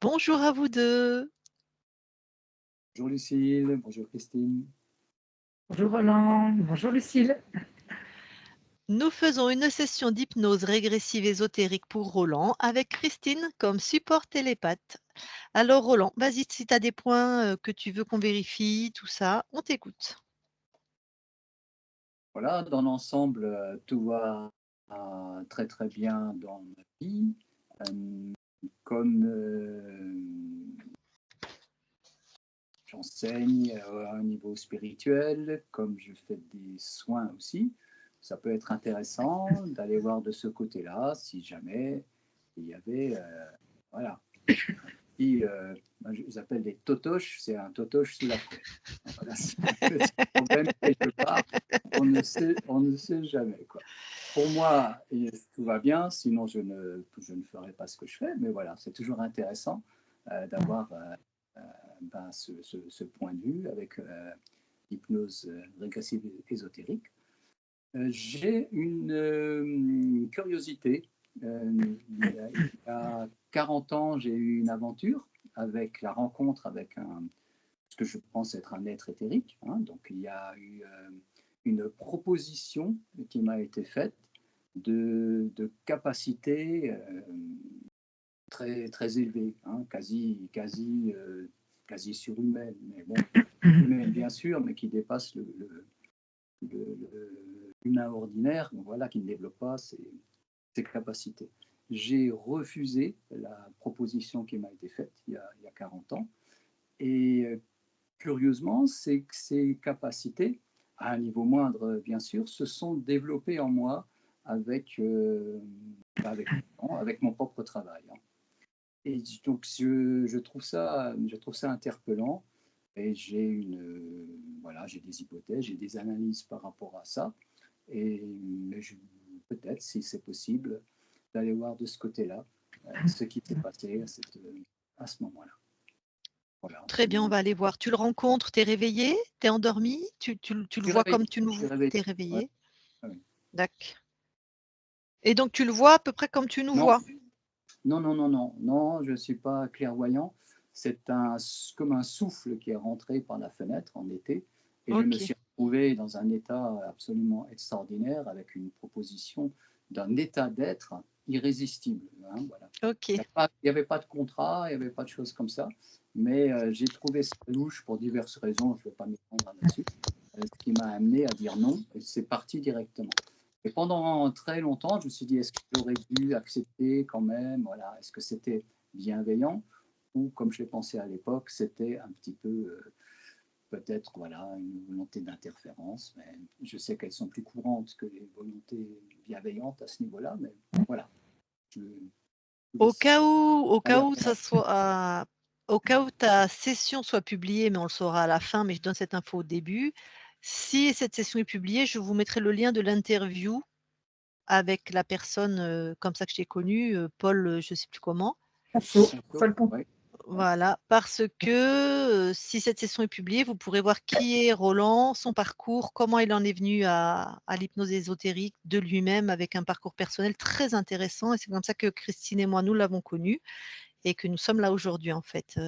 Bonjour à vous 2. Bonjour Lucille, bonjour Christine. Bonjour Roland, bonjour Lucille. Nous faisons une session d'hypnose régressive ésotérique pour Roland avec Christine comme support télépathe. Alors Roland, vas-y si tu as des points que tu veux qu'on vérifie, tout ça, on t'écoute. Voilà, dans l'ensemble, tout va très très bien dans ma vie. Comme j'enseigne à un niveau spirituel, comme je fais des soins aussi, ça peut être intéressant d'aller voir de ce côté-là si jamais il y avait, voilà, moi, je les appelle des totoches, c'est un totoche sous la couette. Voilà, c'est un petit problème quelque part, on ne sait jamais, quoi. Pour moi, tout va bien, sinon je ne ferai pas ce que je fais, mais voilà, c'est toujours intéressant d'avoir ce point de vue avec l'hypnose régressive ésotérique. J'ai une curiosité. Il y a 40 ans, j'ai eu une aventure avec la rencontre avec ce que je pense être un être éthérique. Donc, il y a eu une proposition qui m'a été faite de capacités très, très élevées, quasi surhumaines, mais bon, humaines bien sûr, mais qui dépassent l'humain ordinaire, donc voilà, qui ne développe pas ses capacités. J'ai refusé la proposition qui m'a été faite il y a 40 ans. Et curieusement, ces capacités, à un niveau moindre bien sûr, se sont développées en moi avec mon propre travail. Et donc je trouve ça interpellant. Et j'ai des hypothèses, j'ai des analyses par rapport à ça. Et peut-être, si c'est possible, d'aller voir de ce côté-là ce qui s'est passé à ce moment-là. Voilà. Très bien, on va aller voir. Tu le rencontres, tu es réveillé, tu es endormi, tu le vois comme tu nous vois, tu es réveillé. Ouais. Oui. D'accord. Et donc tu le vois à peu près comme tu nous vois. Non, je ne suis pas clairvoyant. C'est comme un souffle qui est rentré par la fenêtre en été. Et je me suis retrouvé dans un état absolument extraordinaire avec une proposition d'un état d'être irrésistible. Voilà. Il n'y avait pas de contrat, il n'y avait pas de choses comme ça. Mais j'ai trouvé ça louche pour diverses raisons, je ne vais pas m'étendre là-dessus, ce qui m'a amené à dire non, et c'est parti directement. Et pendant très longtemps, je me suis dit, est-ce que j'aurais dû accepter quand même, voilà, est-ce que c'était bienveillant ou, comme je l'ai pensé à l'époque, c'était un petit peu, peut-être, voilà, une volonté d'interférence. Mais je sais qu'elles sont plus courantes que les volontés bienveillantes à ce niveau-là, mais voilà. Au cas où ta session soit publiée, mais on le saura à la fin, mais je donne cette info au début. Si cette session est publiée, je vous mettrai le lien de l'interview avec la personne comme ça que je t'ai connue, Paul, je ne sais plus comment. Voilà, parce que si cette session est publiée, vous pourrez voir qui est Roland, son parcours, comment il en est venu à l'hypnose ésotérique de lui-même avec un parcours personnel très intéressant. Et c'est comme ça que Christine et moi, nous l'avons connu et que nous sommes là aujourd'hui en fait.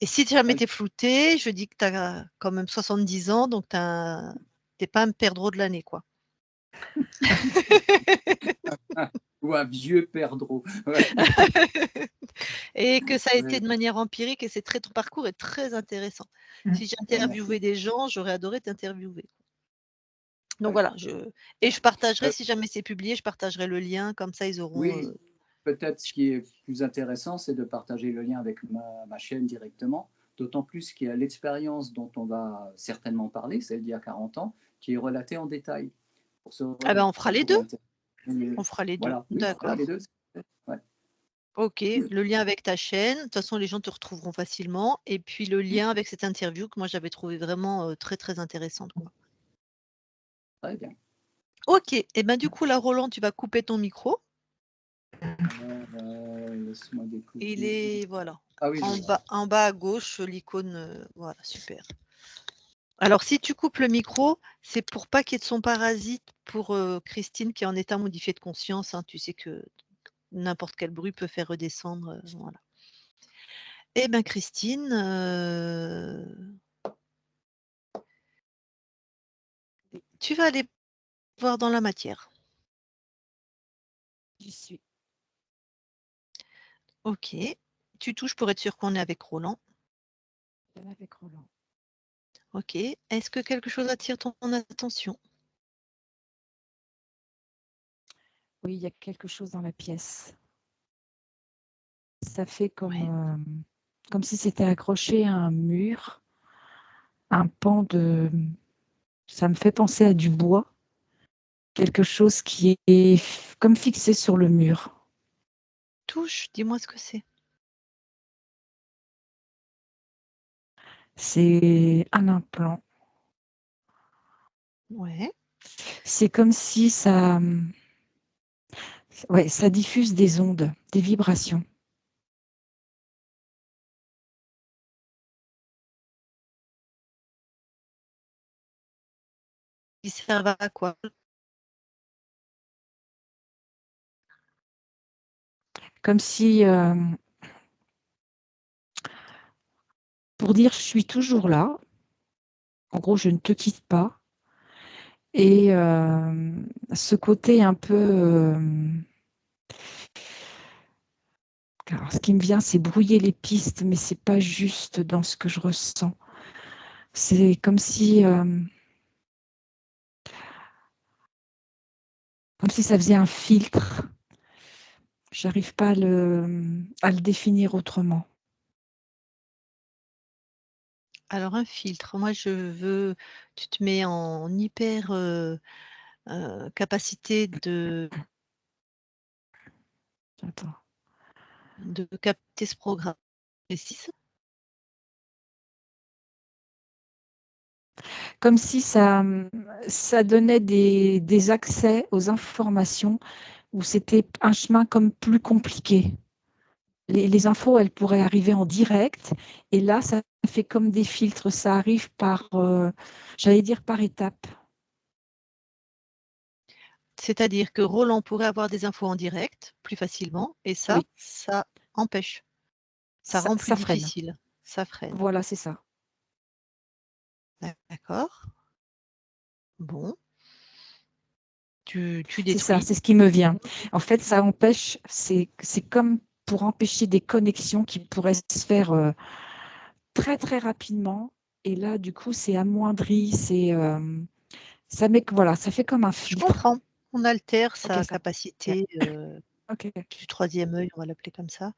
Et si jamais tu es flouté, je dis que tu as quand même 70 ans, donc tu n'es pas un perdreau de l'année, quoi. Ou un vieux perdreau. Et que ça a été de manière empirique et ton parcours est très intéressant. Si j'interviewais des gens, j'aurais adoré t'interviewer. Donc voilà, je partagerai, si jamais c'est publié, je partagerai le lien, comme ça ils auront… Oui, peut-être ce qui est plus intéressant, c'est de partager le lien avec ma chaîne directement, d'autant plus qu'il y a l'expérience dont on va certainement parler, celle d'il y a 40 ans, qui est relatée en détail. Ah ben on fera les deux. On fera les deux. Voilà, D'accord. les deux. Ouais. Ok, le lien avec ta chaîne. De toute façon, les gens te retrouveront facilement. Et puis le lien avec cette interview que moi j'avais trouvé vraiment très très intéressante, quoi. Très bien. Ok, et ben du coup là, Roland, tu vas couper ton micro. Laisse-moi découvrir. Il est voilà. Ah oui, en bas à gauche, l'icône. Voilà, super. Alors, si tu coupes le micro, c'est pour pas qu'il y ait de son parasite pour Christine qui est en état modifié de conscience. Tu sais que n'importe quel bruit peut faire redescendre. Voilà. Eh bien, Christine, tu vas aller voir dans la matière. J'y suis. Ok. Tu touches pour être sûr qu'on est avec Roland. Avec Roland. Ok. Est-ce que quelque chose attire ton attention? Oui, il y a quelque chose dans la pièce. Ça fait Ouais. comme si c'était accroché à un mur, un pan de... Ça me fait penser à du bois, quelque chose qui est comme fixé sur le mur. Touche, dis-moi ce que c'est. C'est un implant. Ouais. C'est comme si ça diffuse des ondes, des vibrations. Ils servent à quoi? Comme si, pour dire je suis toujours là, en gros je ne te quitte pas. Et ce côté un peu... alors, ce qui me vient, c'est brouiller les pistes, mais c'est pas juste dans ce que je ressens. C'est comme si ça faisait un filtre. J'arrive pas à le définir autrement. Alors un filtre, moi je veux, tu te mets en hyper capacité Attends. de capter ce programme précis. Comme si ça donnait des accès aux informations où c'était un chemin comme plus compliqué. Les infos, elles pourraient arriver en direct, et là, ça fait comme des filtres. Ça arrive j'allais dire par étapes. C'est-à-dire que Roland pourrait avoir des infos en direct plus facilement et ça, Oui, ça empêche. Ça rend plus ça freine. difficile. Ça freine. Voilà, c'est ça. D'accord. Bon. Tu C'est ça, détruis. c'est ce qui me vient. En fait, ça empêche, c'est comme pour empêcher des connexions qui pourraient se faire très, très rapidement. Et là, du coup, c'est amoindri, voilà, ça fait comme un Je filtre. comprends. On altère Ok, sa ça. capacité Ok. du troisième œil, on va l'appeler comme ça.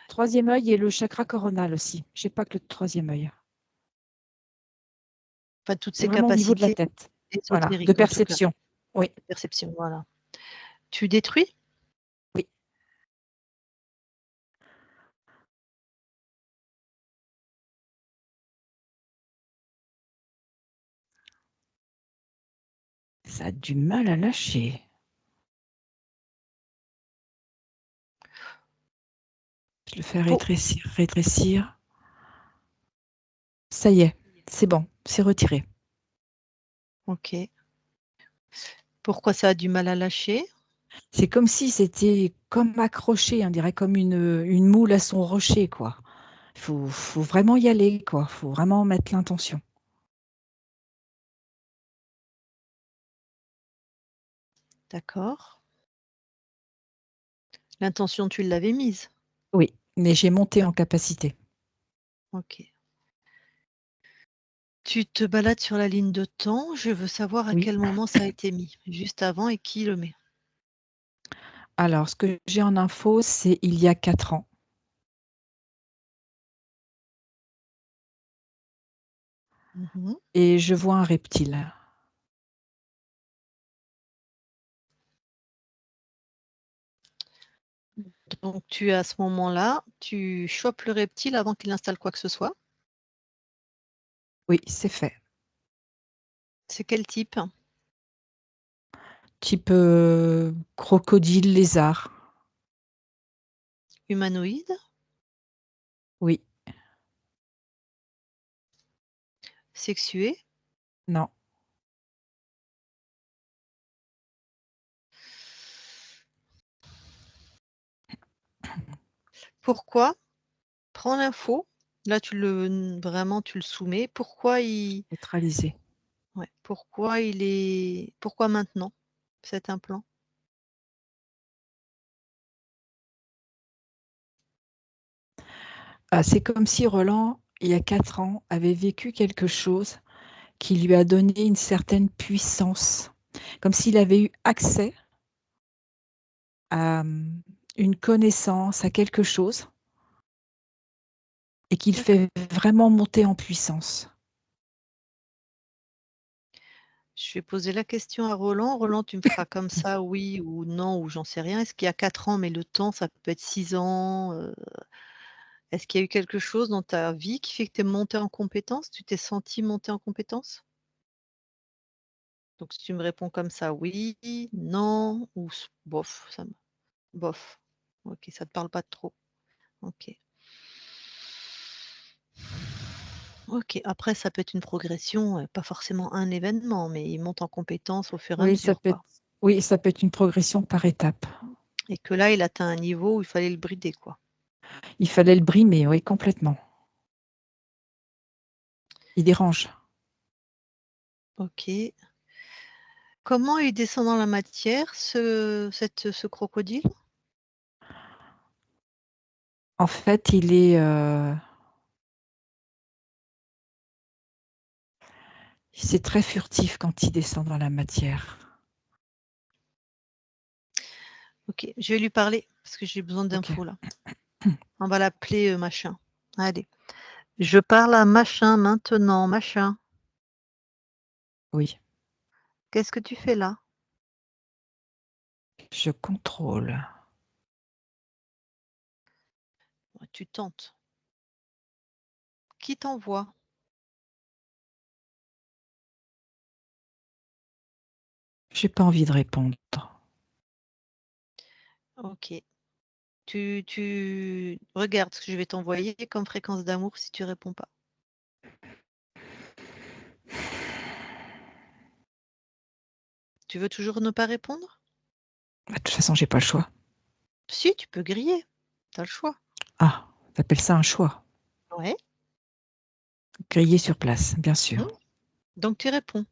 Troisième œil et le chakra coronal aussi. Je n'ai pas que le troisième œil. Enfin, toutes C'est ses vraiment au niveau de la capacités tête. Voilà, de ésotériques en tout cas. perception. Oui, De perception, voilà. Tu détruis? oui. Ça a du mal à lâcher. Je le fais rétrécir, rétrécir. Ça y est, c'est bon, c'est retiré. Ok. Pourquoi ça a du mal à lâcher? C'est comme si c'était comme accroché, on dirait comme une moule à son rocher, quoi. Faut vraiment y aller, quoi. Faut vraiment mettre l'intention. D'accord. L'intention, tu l'avais mise. Oui, mais j'ai monté en capacité. Ok. Tu te balades sur la ligne de temps. Je veux savoir à Oui. quel moment ça a été mis. Juste avant et qui le met. Alors, ce que j'ai en info, c'est il y a 4 ans. Mhm. Et je vois un reptile. Donc tu à ce moment-là, tu chopes le reptile avant qu'il installe quoi que ce soit. Oui, c'est fait. C'est quel type? Type crocodile, lézard. Humanoïde? Oui, Sexué? non. Pourquoi? Prends l'info. Là, vraiment, tu le soumets. Pourquoi Neutraliser. ouais, pourquoi maintenant, cet implant? C'est comme si Roland, il y a 4 ans, avait vécu quelque chose qui lui a donné une certaine puissance, comme s'il avait eu accès à une connaissance, à quelque chose, et qu'il D'accord. fait vraiment monter en puissance. Je vais poser la question à Roland. Roland, tu me feras comme ça, oui ou non, ou j'en sais rien. Est-ce qu'il y a 4 ans, mais le temps, ça peut être 6 ans? Est-ce qu'il y a eu quelque chose dans ta vie qui fait que tu es monté en compétence? Tu t'es senti monter en compétence? Donc si tu me réponds comme ça, oui, non ou bof, bof. OK, ça te parle pas trop. OK. OK, après ça peut être une progression, pas forcément un événement, mais il monte en compétence au fur et à Oui, mesure, quoi. ça peut être une progression par étapes. Et que là, il atteint un niveau où il fallait le brider, quoi. Il fallait le brimer, oui, complètement. Il dérange. OK. Comment il descend dans la matière ce crocodile? En fait, c'est très furtif quand il descend dans la matière. OK, je vais lui parler parce que j'ai besoin OK. d'infos là. On va l'appeler, machin. Allez. Je parle à machin maintenant, machin. Oui, Qu'est-ce que tu fais là? je contrôle. Ouais, tu tentes. Qui t'envoie? J'ai pas envie de répondre. OK. Tu regardes ce que je vais t'envoyer comme fréquence d'amour si tu réponds pas. Tu veux toujours ne pas répondre? Bah, de toute façon, j'ai pas le choix. Si, tu peux griller. Tu as le choix. Ah, tu appelles ça un choix. Ouais. Grillé sur place, bien sûr. Mmh. Donc tu réponds.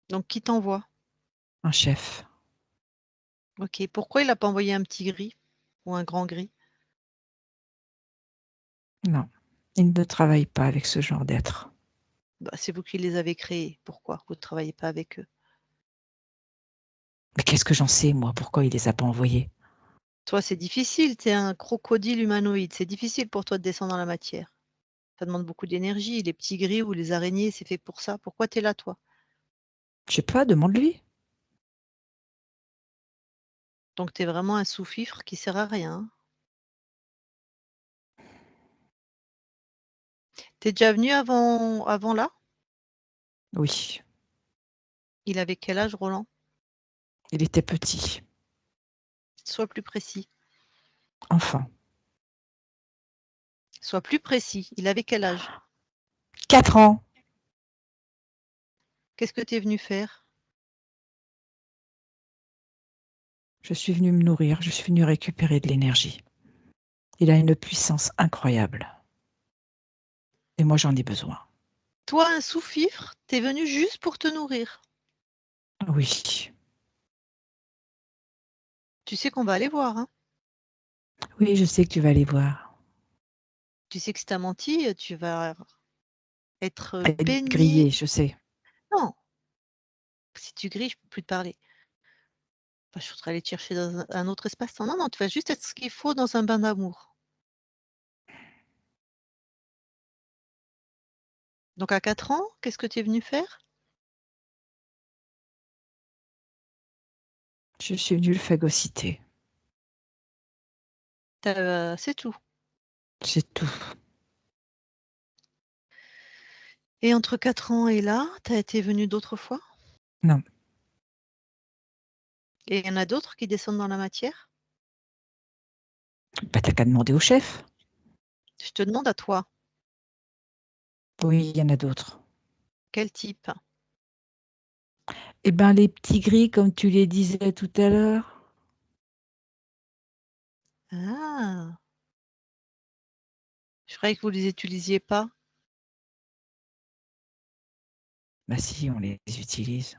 Donc qui t'envoie? Un chef. OK. Pourquoi il a pas envoyé un petit gris ou un grand gris? Non, il ne travaille pas avec ce genre d'être. Bah, c'est vous qui les avez créés. Pourquoi vous ne travaillez pas avec eux? Mais qu'est-ce que j'en sais, moi, pourquoi il les a pas envoyés? Toi, c'est difficile, tu es un crocodile humanoïde. C'est difficile pour toi de descendre dans la matière. Ça demande beaucoup d'énergie. Les petits gris ou les araignées, c'est fait pour ça. Pourquoi tu es là, toi? Je sais pas, demande-lui. Donc tu es vraiment un sous-fifre qui sert à rien, hein. Tu es déjà venu avant là? Oui, Il avait quel âge, Roland? il était petit, Sois plus précis. enfant. Sois plus précis. Il avait quel âge? 4 ans. Qu'est-ce que tu es venu faire? Je suis venue me nourrir, je suis venue récupérer de l'énergie. Il a une puissance incroyable. Et moi, j'en ai besoin. Toi, un sous-fifre, tu es venu juste pour te nourrir. Oui, Tu sais qu'on va aller voir, hein? oui, je sais que tu vas aller voir. Tu sais que si tu as menti, tu vas être, Elle baigné. grillée, je sais. Non, si tu grilles, je peux plus te parler. Enfin, je voudrais aller te chercher dans un autre espace-temps. Non, non, tu vas juste être ce qu'il faut dans un bain d'amour. Donc à 4 ans, qu'est-ce que tu es venu faire? Je suis venue le phagocyter. C'est tout. C'est tout. Et entre 4 ans et là, tu as été venu d'autres fois? Non, Et il y en a d'autres qui descendent dans la matière? bah, t'as qu'à demander au chef. Je te demande à toi, Oui, il y en a d'autres. quel type? Eh ben, les petits gris, comme tu les disais tout à l'heure. Ah! Je croyais que vous les utilisiez pas. Bah si, on les utilise.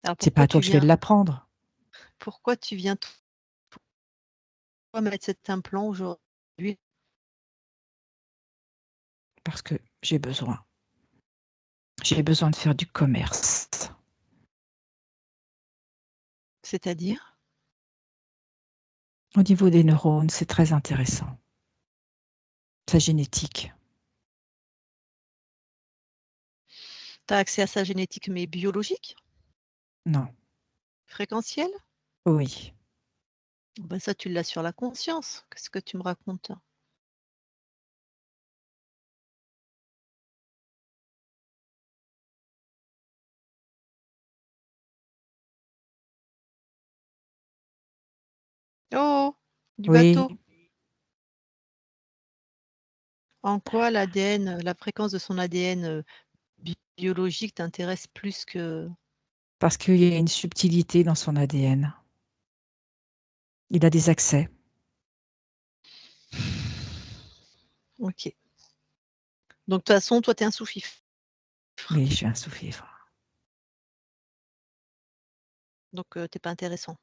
Alors C'est pas à toi que je vais l'apprendre. pourquoi tu viens toi mettre cet implant aujourd'hui? Parce que j'ai besoin. J'ai besoin de faire du commerce. C'est-à-dire? Au niveau des neurones, c'est très intéressant. Sa génétique. Tu as accès à sa génétique, mais biologique? Non. Fréquentielle? Oui. Ben ça, tu l'as sur la conscience. Qu'est-ce que tu me racontes? Oh! Du Oui, bateau. En quoi l'ADN, la fréquence de son ADN, biologique t'intéresse plus que parce qu'il y a une subtilité dans son ADN. Il a des accès. OK. Donc de toute façon, toi, tu es un sous-fifre. Oui, je suis un sous-fifre. Donc tu es pas intéressant.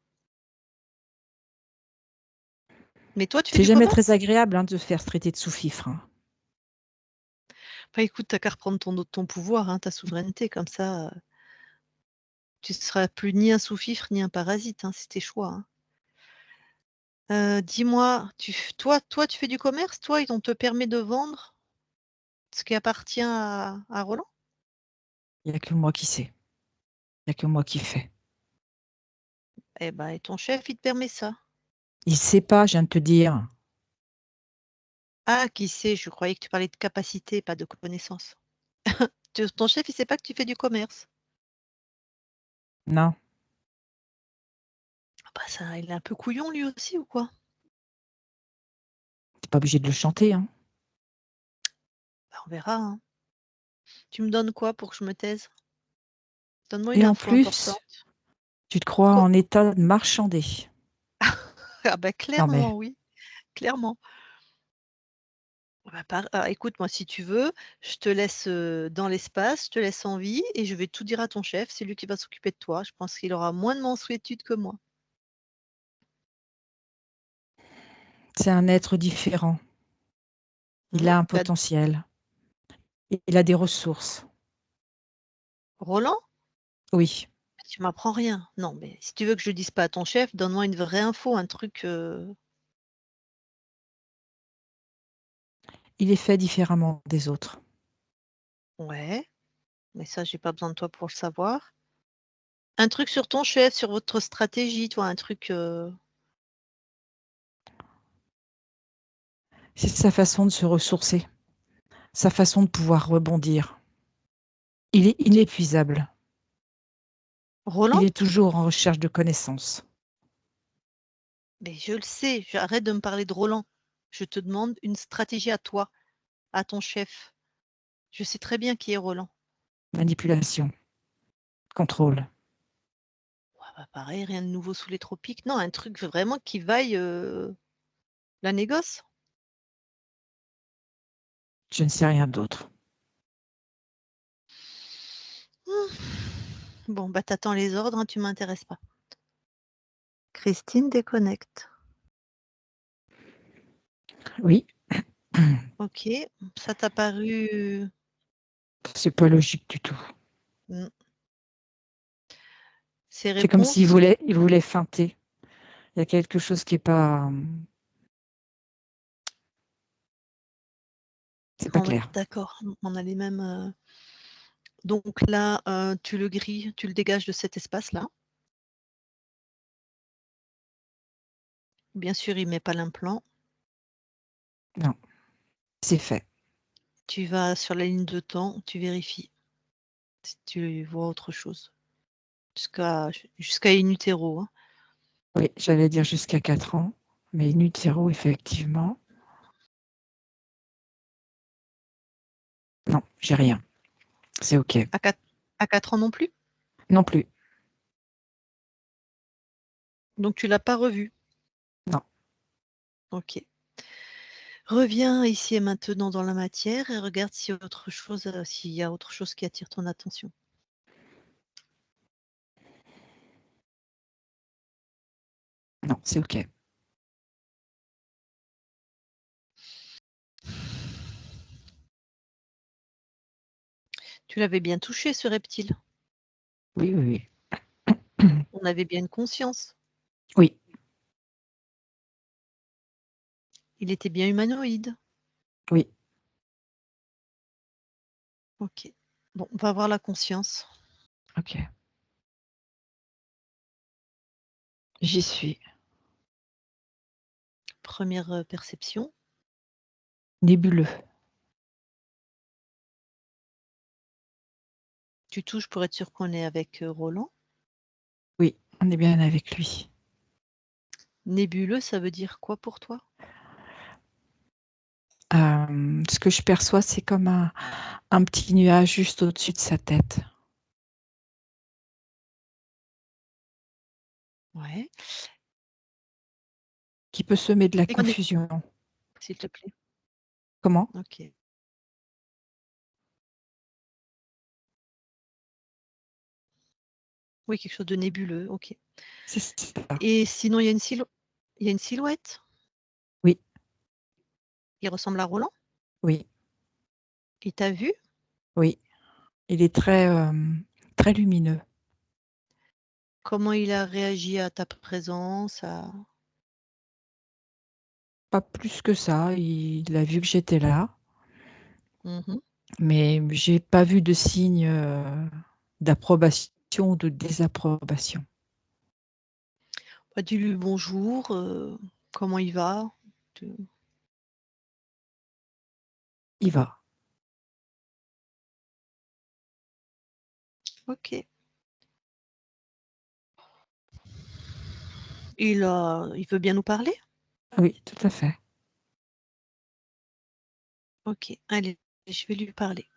Mais toi, tu fais C'est du jamais commerce? très agréable, hein, de se faire traiter de sous-fifre, hein. Bah, écoute, tu as qu'à reprendre ton pouvoir, hein, ta souveraineté comme ça, tu seras plus ni un sous-fifre ni un parasite, hein, c'est tes choix, hein. Dis-moi, toi, tu fais du commerce? Toi, on te permet de vendre ce qui appartient à Roland? Il y a que moi qui sais. Il y a que moi qui fais. Eh ben, et ton chef, il te permet ça? Il sait pas, je viens de te dire. Ah, qui sait? Je croyais que tu parlais de capacité, pas de connaissance. Ton chef, il sait pas que tu fais du commerce? Non, Ah bah, ça il est un peu couillon lui aussi ou quoi? tu pas obligé de le chanter, hein. Bah, on verra, hein. Tu me donnes quoi pour que je me taise? Donne-moi une Et en info plus, importante. tu te crois Co en état de marchander. Ah bah, Non mais clairement oui, clairement. Écoute, moi, si tu veux, je te laisse, dans l'espace, je te laisse en vie et je vais tout dire à ton chef, c'est lui qui va s'occuper de toi. Je pense qu'il aura moins de mansuétude que moi. c'est un être différent. Il a un Bah, potentiel. Il a des ressources. Roland? Oui, Tu m'apprends rien. Non, mais si tu veux que je dise pas à ton chef, donne-moi une vraie info, un truc, il est fait différemment des autres. ouais, mais ça, j'ai pas besoin de toi pour le savoir. Un truc sur ton chef, sur votre stratégie, toi, un truc, C'est sa façon de se ressourcer, sa façon de pouvoir rebondir. Il est tu inépuisable. Il Roland? est toujours en recherche de connaissances. Mais je le sais, arrête de me parler de Roland. Je te demande une stratégie à toi, à ton chef. Je sais très bien qui est Roland. Manipulation, contrôle. Ouais, bah, pareil, rien de nouveau sous les tropiques. Non, un truc vraiment qui vaille, la négoce. Je ne sais rien d'autre. Bon, bah, t'attends les ordres, hein, tu m'intéresses pas. Christine déconnecte. Oui, OK, ça t'a paru, c'est pas logique du tout. mmh, ces C'est comme s'il réponses voulait feinter. Il y a quelque chose qui est pas, c'est pas on va clair. d'accord, on a les mêmes, donc là, tu le grilles, tu le dégages de cet espace-là. Bien sûr, il met pas l'implant. Non, c'est fait. Tu vas sur la ligne de temps, tu vérifies si tu vois autre chose. Jusqu'à in utero, hein. Oui, j'allais dire jusqu'à 4 ans, mais in utero, effectivement. Non, j'ai rien. C'est OK. À 4 ans non plus? Non plus. Donc tu l'as pas revu? Non. OK. Reviens ici et maintenant dans la matière et regarde s'il y a autre chose qui attire ton attention. Non, c'est OK. Tu l'avais bien touché ce reptile? Oui, oui, On avait bien une conscience? oui. Oui, Il était bien humanoïde? oui. OK. Bon, on va voir la conscience. OK. J'y suis. Première, perception. Nébuleux. Tu touches pour être sûr qu'on est avec, Roland. Oui, on est bien avec lui. Nébuleux, ça veut dire quoi pour toi? Ce que je perçois, c'est comme un petit nuage juste au-dessus de sa tête. Ouais. Qui peut semer de la Et qu'en est confusion. s'il te plaît? Comment? OK. Oui, quelque chose de nébuleux, OK. C'est ça. Et sinon, il y a une silhouette? Oui, Il ressemble à Roland? oui, Il t'a vu? oui. Il est très lumineux. Comment il a réagi à ta présence, à Pas plus que ça, il a vu que j'étais là, mmh. mais j'ai pas vu de signe, d'approbation ou de désapprobation. Bah, dis-lui bonjour, comment il va? Te Il va. OK. Il veut bien nous parler? Oui, tout à fait. OK, allez, je vais lui parler.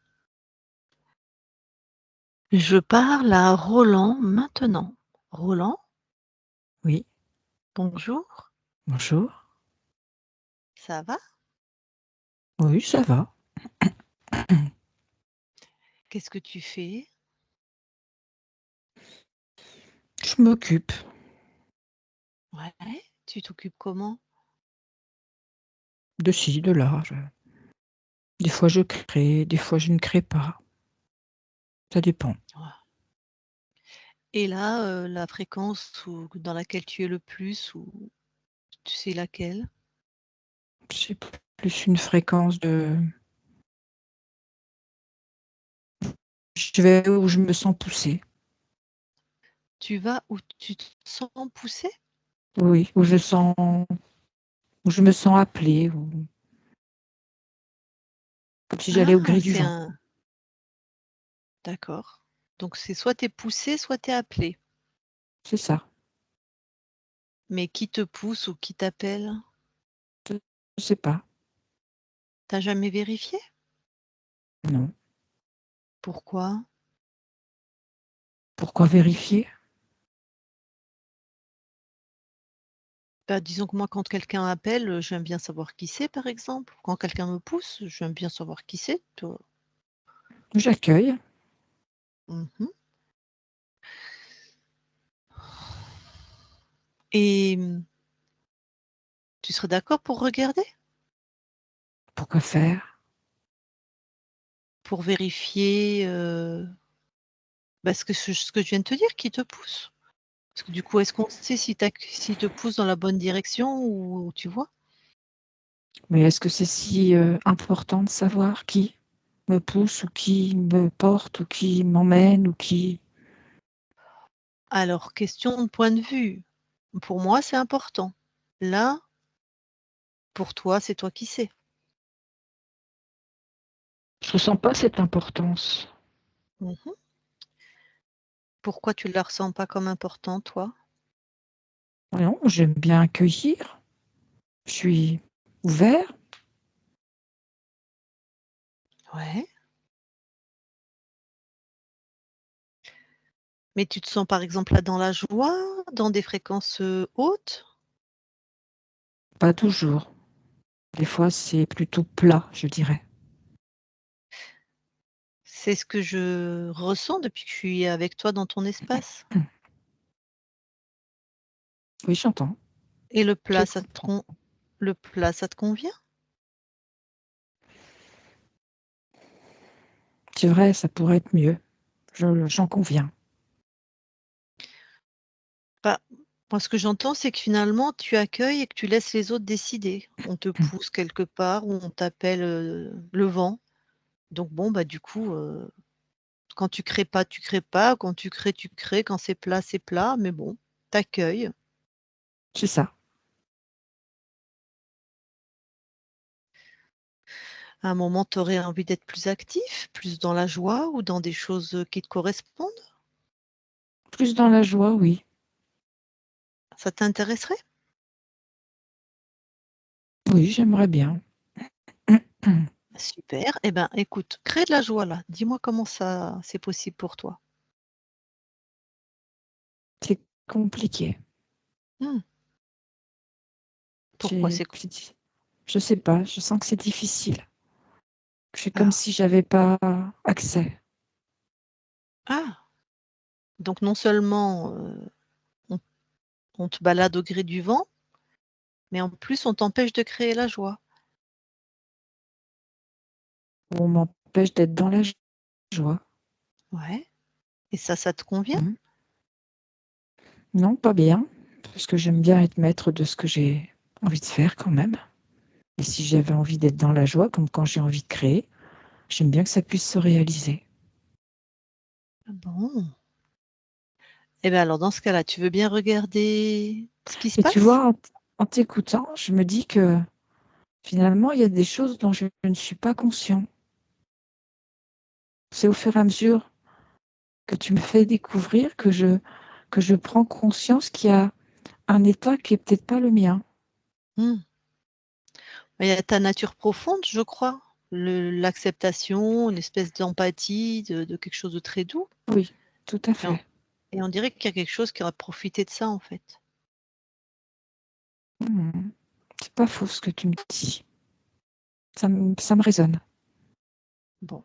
Je parle à Roland maintenant. Roland, Oui. bonjour, Bonjour. ça va? Oui, ça va. Qu'est-ce que tu fais? Je m'occupe. Ouais, tu t'occupes comment? De ci, de là. Des fois je crée, des fois je ne crée pas. Ça dépend. Ouais. Et là, la fréquence dans laquelle tu es le plus ou tu sais laquelle? C'est plus une fréquence de je vais où je me sens poussée. Tu vas où tu te sens poussé? Oui, où je me sens appelée ou comme si j'allais au Ah, gré du c'est vent. un d'accord. Donc c'est soit tu es poussé, soit tu es appelé. C'est ça. Mais qui te pousse ou qui t'appelle? Je sais pas. Tu as jamais vérifié? Non. Pourquoi? Pourquoi vérifier? Bah, disons que moi quand quelqu'un appelle, j'aime bien savoir qui c'est par exemple. Quand quelqu'un me pousse, j'aime bien savoir qui c'est, toi. J'accueille. Mmh. Et tu serais d'accord pour regarder? Pourquoi faire? Pour vérifier, bah, ce que je viens de te dire qui te pousse? Parce que du coup, est-ce qu'on sait s'il te pousse dans la bonne direction ou tu vois? Mais est-ce que c'est si, important de savoir qui me pousse ou qui me porte ou qui m'emmène ou qui Alors, question de point de vue. Pour moi, c'est important. Là, pour toi, c'est toi qui sais. je ressens pas cette importance. Mmh. Pourquoi tu la ressens pas comme importante, toi? Non, j'aime bien accueillir. Je suis ouvert. Ouais. Mais tu te sens par exemple là dans la joie, dans des fréquences, hautes? Pas toujours. Des fois, c'est plutôt plat, je dirais. C'est ce que je ressens depuis que je suis avec toi dans ton espace. Oui, j'entends. Et le Je plat, comprends. le plat, ça te convient? C'est vrai, ça pourrait être mieux. J'en conviens. Bah, moi, ce que j'entends, c'est que finalement, tu accueilles et que tu laisses les autres décider. On te pousse quelque part ou on t'appelle, le vent. Donc bon, bah, du coup, quand tu crées pas, tu crées pas. Quand tu crées, tu crées. Quand c'est plat, c'est plat. Mais bon, tu accueilles. C'est ça. À un moment, tu aurais envie d'être plus actif, plus dans la joie ou dans des choses, qui te correspondent? Plus dans la joie, oui. Ça t'intéresserait? Oui, j'aimerais bien. Super. Eh ben, écoute, crée de la joie là. Dis-moi comment ça c'est possible pour toi? C'est compliqué. Mmh. Pourquoi J'ai c'est co je sais pas, je sens que c'est difficile. C'est comme ah, si j'avais pas accès. ah! Donc non seulement, on on te balade au gré du vent, mais en plus on t'empêche de créer la joie. On m'empêche d'être dans la joie. Ouais, et ça te convient? Mmh. Non, pas bien, parce que j'aime bien être maître de ce que j'ai envie de faire quand même. Et si j'avais envie d'être dans la joie, comme quand j'ai envie de créer, j'aime bien que ça puisse se réaliser. Ah bon. Eh ben, alors dans ce cas-là, tu veux bien regarder ce qui se Et tu passe? vois, en t'écoutant, je me dis que finalement, il y a des choses dont je ne suis pas conscient. C'est au fur et à mesure que tu me fais découvrir que je prends conscience qu'il y a un état qui est peut-être pas le mien. Mmh. Il y a ta nature profonde, je crois, l'acceptation, une espèce d'empathie, de quelque chose de très doux Oui, tout à et on fait. et on dirait qu'il y a quelque chose qui aurait profité de ça, en fait. Mmh. C'est pas faux ce que tu me dis. Ça me résonne. Bon.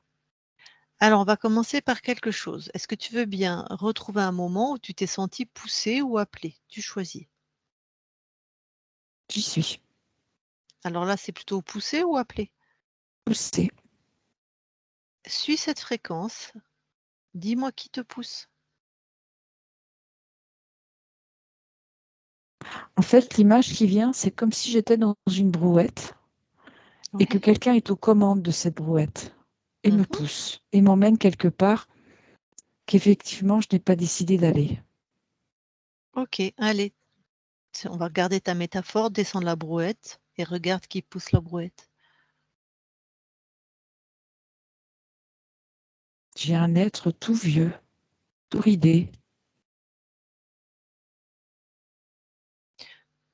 Alors, on va commencer par quelque chose. Est-ce que tu veux bien retrouver un moment où tu t'es senti poussé ou appelé? Tu choisis. J'y suis. Alors là, c'est plutôt poussé ou appelé? Poussée. Suis cette fréquence. Dis-moi qui te pousse. En fait, l'image qui vient, c'est comme si j'étais dans une brouette et que Ouais. quelqu'un est aux commandes de cette brouette et me Mmh. pousse et m'emmène quelque part qu'effectivement je n'ai pas décidé d'aller. OK, allez, on va regarder ta métaphore, descends la brouette et regarde qui pousse la brouette. J'ai un être tout vieux, tout ridé.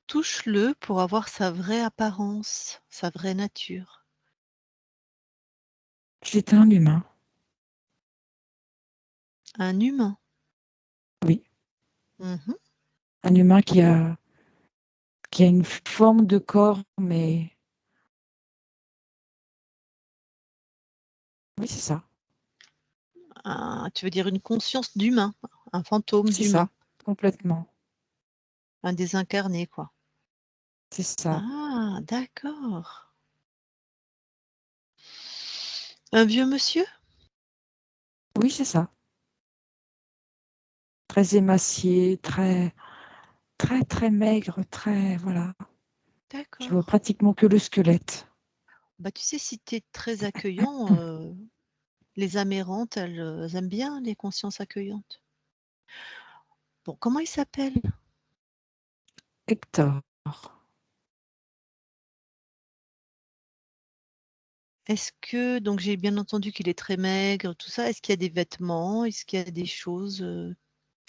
Touche-le pour avoir sa vraie apparence, sa vraie nature. C'est un humain, Un humain. oui, Mmh. un humain qui a une forme de corps, mais oui, c'est ça, Tu veux dire une conscience d'humain, un fantôme c'est d'humain, ça, complètement, un désincarné, quoi. c'est ça. Ah, d'accord. Un vieux monsieur? Oui, c'est ça. Très émacié, très maigre, très, voilà. Je vois D'accord. pratiquement que le squelette. Bah, tu sais, si tu es très accueillant, les âmes errantes, elles aiment bien les consciences accueillantes. Bon, comment il s'appelle? Hector. Est-ce que donc j'ai bien entendu qu'il est très maigre, tout ça. Est-ce qu'il y a des vêtements? Est-ce qu'il y a des choses,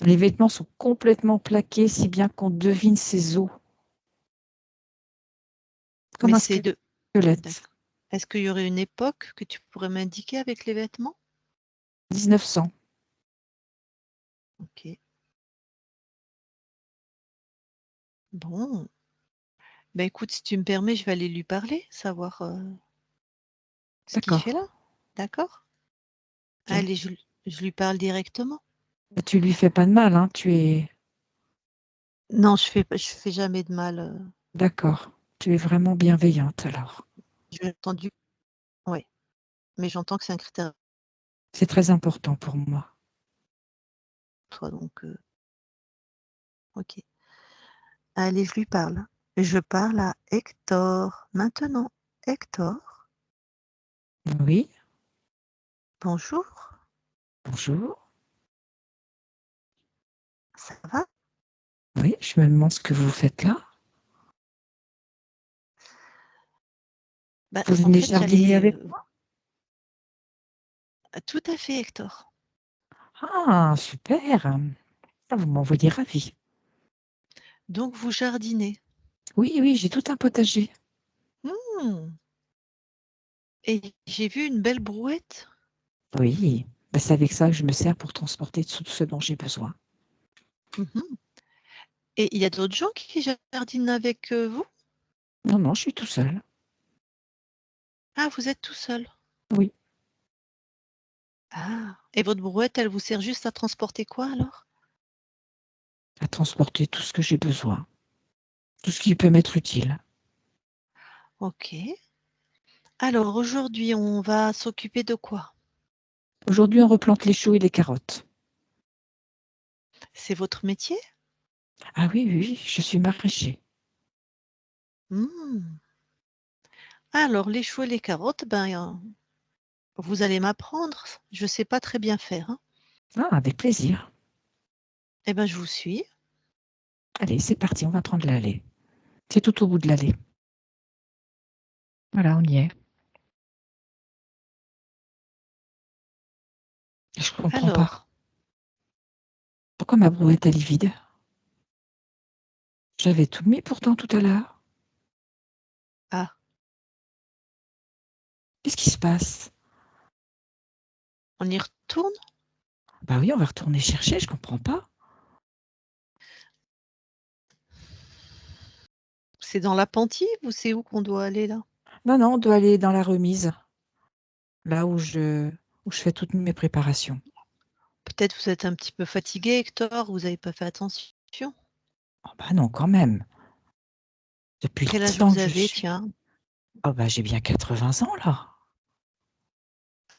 Les vêtements sont complètement plaqués, si bien qu'on devine ses os, mais comme un c'est de squelette. d'accord. Est-ce qu'il y aurait une époque que tu pourrais m'indiquer avec les vêtements? 1900. OK. Bon. Bah, écoute, si tu me permets, je vais aller lui parler, savoir, ce qu'il fait D'accord. là. D'accord? OK. Allez, je lui parle directement. Tu lui fais pas de mal, hein? Tu es Non, je fais jamais de mal, d'accord. Tu es vraiment bienveillante alors. j'ai entendu ouais, mais j'entends que c'est un critère C'est très important pour moi. pour toi donc OK. Allez, je lui parle. Je parle à Hector, maintenant. Hector, Oui, bonjour, bonjour. ça va? Oui, je me demande ce que vous faites là. Bah, Vous en venez fait, jardiner j'allais, avec moi? tout à fait Hector. Ah, super. Ah, vous m'envoyez ravie. Donc vous jardinez? Oui, oui, j'ai tout un potager. Mmh et j'ai vu une belle brouette. Oui, bah, c'est avec ça que je me sers pour transporter tout ce dont j'ai besoin. Mmh et il y a d'autres gens qui jardinent avec, vous? Non, non, je suis tout seul. Ah, vous êtes tout seul? Oui, Ah et votre brouette, elle vous sert juste à transporter quoi alors? à transporter tout ce que j'ai besoin, tout ce qui peut m'être utile. OK. Alors aujourd'hui, on va s'occuper de quoi? Aujourd'hui, on replante les choux et les carottes. C'est votre métier? Ah oui, oui, oui, je suis maraîcher. Mmh. Alors les choux et les carottes, ben, vous allez m'apprendre. Je sais pas très bien faire, hein. Ah, avec plaisir. Eh ben, je vous suis. Allez, c'est parti, on va prendre l'allée. C'est tout au bout de l'allée. Voilà, on y est. Je comprends pas. Alors, Pourquoi ma brouette, elle est vide? J'avais tout mis pourtant tout à l'heure. ah, Qu'est-ce qui se passe? on y retourne? Bah oui, on va retourner chercher, je comprends pas. C'est dans l'appentis ou c'est où qu'on doit aller là? Non, non, on doit aller dans la remise, là où je fais toutes mes préparations. Peut-être vous êtes un petit peu fatigué, Hector, vous avez pas fait attention? Oh bah non, quand même. Depuis Quel le âge temps vous que je avez, suis. tiens? Oh bah j'ai bien 80 ans là.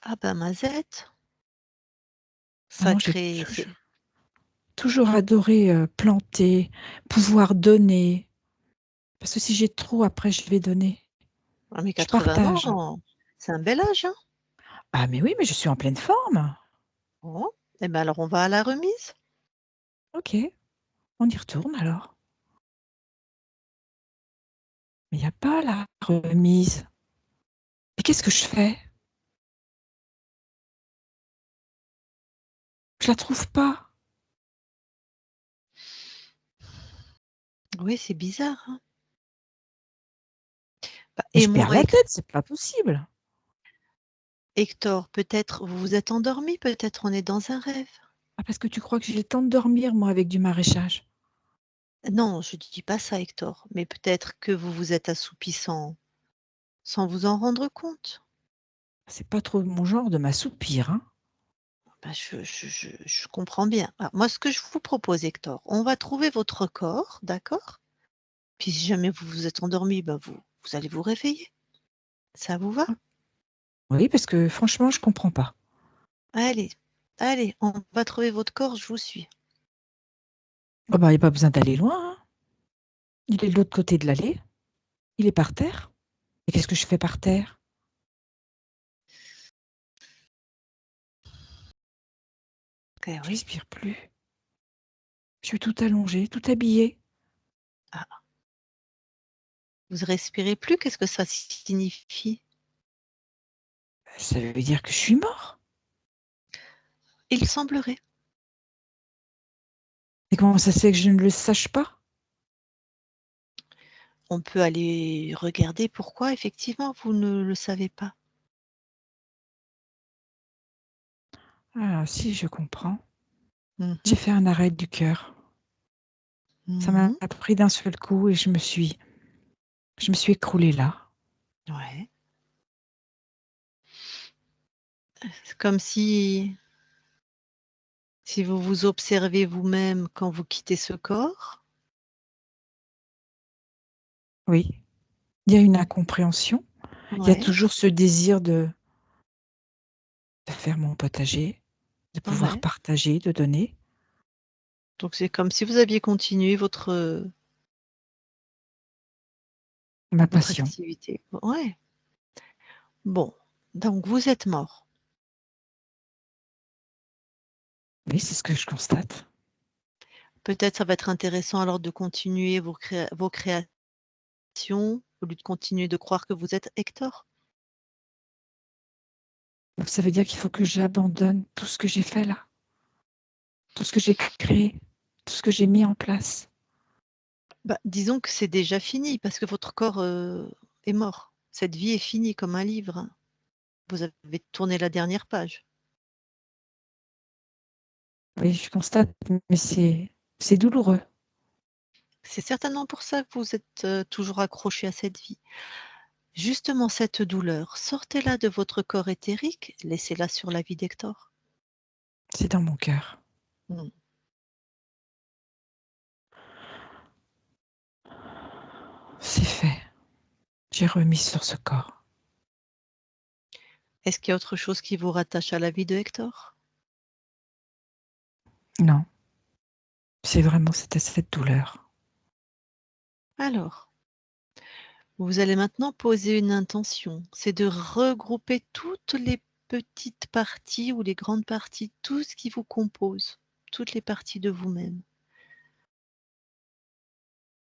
Ah bah, mazette. Non, non, j'ai Sacré, toujours adoré, planter, pouvoir donner. Parce que si j'ai trop, après je vais donner. ah mais Je 80 partage. ans, c'est un bel âge, hein? Ah mais oui, mais je suis en pleine forme. Oh, et ben, alors on va à la remise? OK, on y retourne alors. Mais il y a pas la remise. Mais qu'est-ce que je fais? Je la trouve pas. Oui, c'est bizarre, hein? Bah, Mais et je perds moi, la tête, c'est pas possible. Hector, peut-être vous vous êtes endormi, peut-être on est dans un rêve? Ah parce que tu crois que j'ai le temps de dormir moi avec du maraîchage? Non, je dis pas ça, Hector, mais peut-être que vous vous êtes assoupi sans vous en rendre compte? C'est pas trop mon genre de m'assoupir, hein. Bah, je comprends bien. Alors moi, ce que je vous propose, Hector, on va trouver votre corps, d'accord? Puis si jamais vous vous êtes endormi, bah, vous allez vous réveiller. Ça vous va? Oui, parce que franchement, je comprends pas. Allez, allez, on va trouver votre corps, je vous suis. Oh bah, il y a pas besoin d'aller loin, hein. Il est de l'autre côté de l'allée. Il est par terre. Et qu'est-ce que je fais par terre? Eh Je oui. respire plus. Je suis toute allongée, toute habillée. Ah, vous respirez plus? Qu'est-ce que ça signifie? Ça veut dire que je suis mort. Il semblerait. Et comment ça se fait que je ne le sache pas? On peut aller regarder pourquoi effectivement vous ne le savez pas. Ah si, je comprends. Mmh J'ai mh. fait un arrêt du cœur. Ça m'a Mmh. pris d'un seul coup et je me suis Je me suis écroulée là. Ouais. C'est comme si vous vous observez vous-même quand vous quittez ce corps. Oui. Il y a une incompréhension. Il y a Ouais, toujours ce désir de faire mon potager, de pouvoir ouais. partager, de donner. Donc c'est comme si vous aviez continué Ma votre passion. activité. Ouais. Bon, donc vous êtes mort. Oui, c'est ce que je constate. Peut-être ça va être intéressant alors de continuer vos créations au lieu de continuer de croire que vous êtes Hector. Donc ça veut dire qu'il faut que j'abandonne tout ce que j'ai fait là, tout ce que j'ai créé, tout ce que j'ai mis en place. Bah, disons que c'est déjà fini parce que votre corps, est mort. Cette vie est finie comme un livre, hein. Vous avez tourné la dernière page. Oui, je constate, mais c'est douloureux. C'est certainement pour ça que vous êtes, toujours accroché à cette vie. Justement cette douleur, sortez-la de votre corps éthérique, laissez-la sur la vie d'Hector. C'est dans mon cœur. Mmh. C'est fait. J'ai remis sur ce corps. Est-ce qu'il y a autre chose qui vous rattache à la vie de Hector? Non, c'est vraiment cette douleur. Alors, vous allez maintenant poser une intention. C'est de regrouper toutes les petites parties ou les grandes parties, tout ce qui vous compose, toutes les parties de vous-même.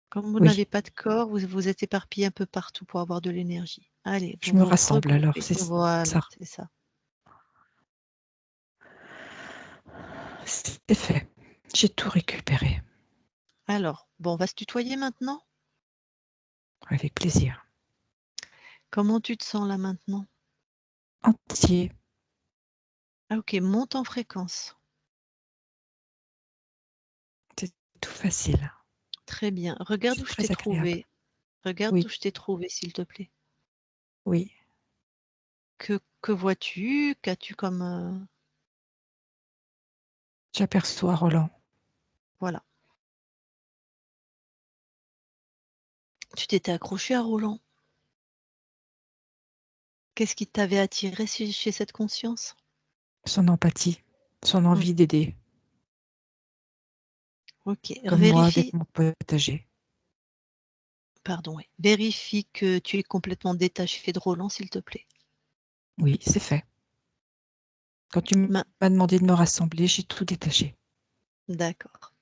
Comme vous Oui, n'avez pas de corps, vous êtes éparpillé un peu partout pour avoir de l'énergie. Allez, je vous me vous rassemble alors, regroupez. c'est Voilà, ça. c'est ça. C'est fait. J'ai tout récupéré. Alors, bon, on va se tutoyer maintenant? Avec plaisir. Comment tu te sens là maintenant? Entier. Ah OK, monte en fréquence. C'est tout facile. Très bien. Je Regarde suis où je t'ai très agréable. trouvé. Regarde Oui, où je t'ai trouvé, s'il te plaît. oui. Que vois-tu? Qu'as-tu comme, J'aperçois Roland. voilà. Tu t'étais accroché à Roland. Qu'est-ce qui t'avait attiré chez cette conscience? Son empathie, son Mmh, envie d'aider, OK. comme moi avec Vérifie mon potager. pardon, oui. Vérifie que tu es complètement détaché de Roland, s'il te plaît. Oui, c'est fait. Quand tu Main m'as demandé de me rassembler, j'ai tout détaché. d'accord.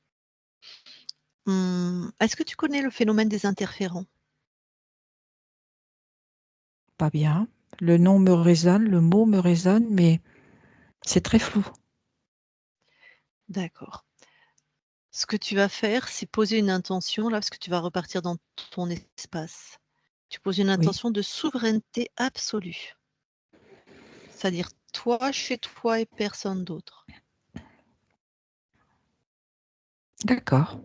Est-ce que tu connais le phénomène des interférents? Pas bien. Le nom me résonne, le mot me résonne, mais c'est très flou. D'accord. Ce que tu vas faire, c'est poser une intention là, parce que tu vas repartir dans ton espace. Tu poses une Oui, intention de souveraineté absolue. C'est-à-dire toi, chez toi et personne d'autre. d'accord,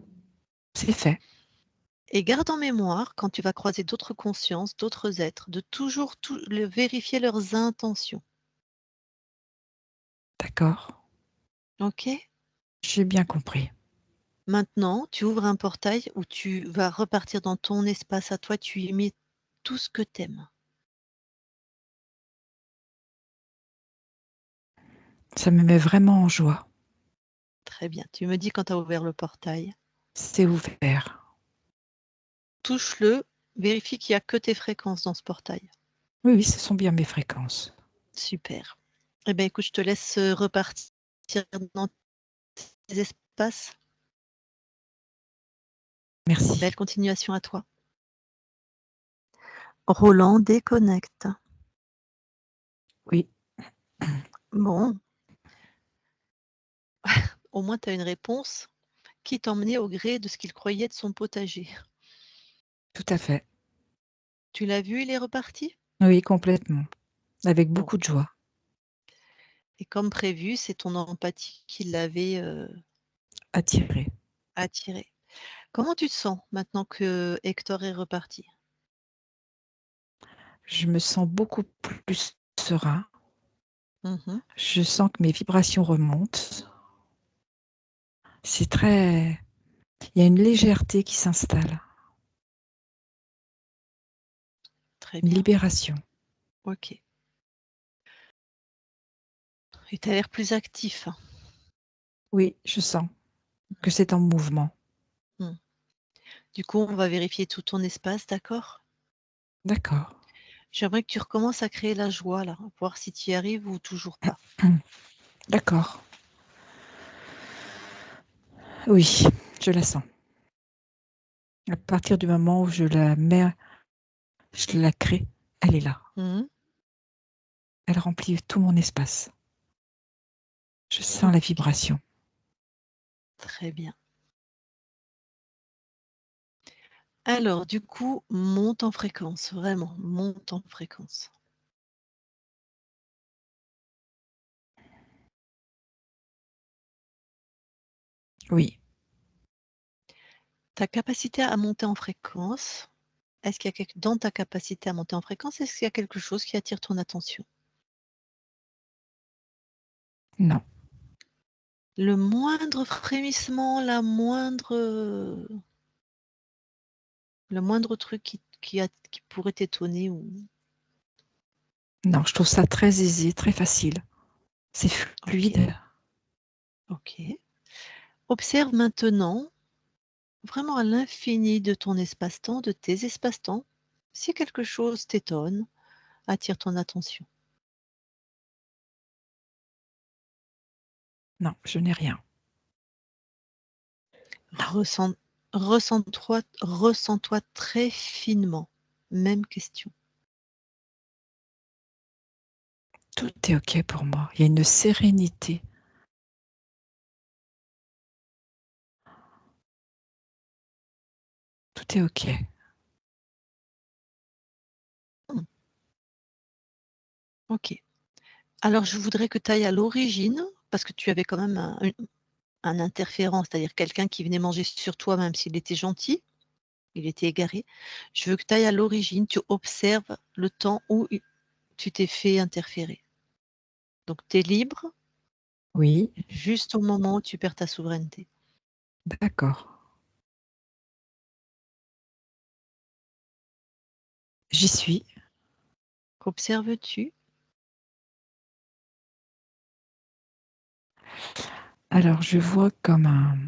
c'est fait. Et garde en mémoire, quand tu vas croiser d'autres consciences, d'autres êtres, de toujours vérifier leurs intentions. D'accord, OK? j'ai bien compris. Maintenant, tu ouvres un portail où tu vas repartir dans ton espace à toi, tu y mets tout ce que tu aimes. Ça me met vraiment en joie. Très bien. Tu me dis quand tu as ouvert le portail. C'est ouvert. Touche-le, vérifie qu'il y a que tes fréquences dans ce portail. Oui, oui, ce sont bien mes fréquences. Super. Eh bien, écoute, je te laisse, repartir dans tes espaces. Merci. Belle continuation à toi. Roland déconnecte. Oui, Bon, au moins tu as une réponse qui t'emmenait au gré de ce qu'il croyait de son potager. tout à fait. Tu l'as vu, il est reparti? Oui, complètement. Avec Bon, beaucoup de joie. et comme prévu, c'est ton empathie qui l'avait, Attirée. attiré. Comment tu te sens maintenant que Hector est reparti? je me sens beaucoup plus serein. Mmh. Je sens que mes vibrations remontent. C'est très... Il y a une légèreté qui s'installe, Très une bien. libération. OK. Et tu as l'air plus actif. Oui, je sens que c'est en mouvement. Mmh. Du coup, on va vérifier tout ton espace, d'accord? D'accord. J'aimerais que tu recommences à créer la joie là, voir si tu y arrives ou toujours pas. D'accord. Oui, je la sens. À partir du moment où je la mets, je la crée, elle est là. Mmh. Elle remplit tout mon espace. Je sens la OK, vibration. très bien. Alors du coup, monte en fréquence, vraiment, monte en fréquence. Oui, Ta capacité à monter en fréquence, est-ce qu'il y a dans ta capacité à monter en fréquence, est-ce qu'il y a quelque chose qui attire ton attention? non, Le moindre frémissement, le moindre truc qui pourrait t'étonner ou non, je trouve ça très aisé, très facile. C'est OK, fluide. OK. Observe maintenant, vraiment à l'infini de ton espace-temps, de tes espaces-temps, si quelque chose t'étonne, attire ton attention. Non, je n'ai rien. Non, Ressens ressens-toi très finement. Même question. tout est OK pour moi. Il y a une sérénité. Tout est OK. Mmh, OK. Alors je voudrais que tu ailles à l'origine, parce que tu avais quand même un interférent, c'est-à-dire quelqu'un qui venait manger sur toi même s'il était gentil, il était égaré. Je veux que tu ailles à l'origine, tu observes le temps où tu t'es fait interférer. Donc tu es libre, Oui, juste au moment où tu perds ta souveraineté. d'accord. J'y suis. Qu'observes-tu? Alors, je vois comme un...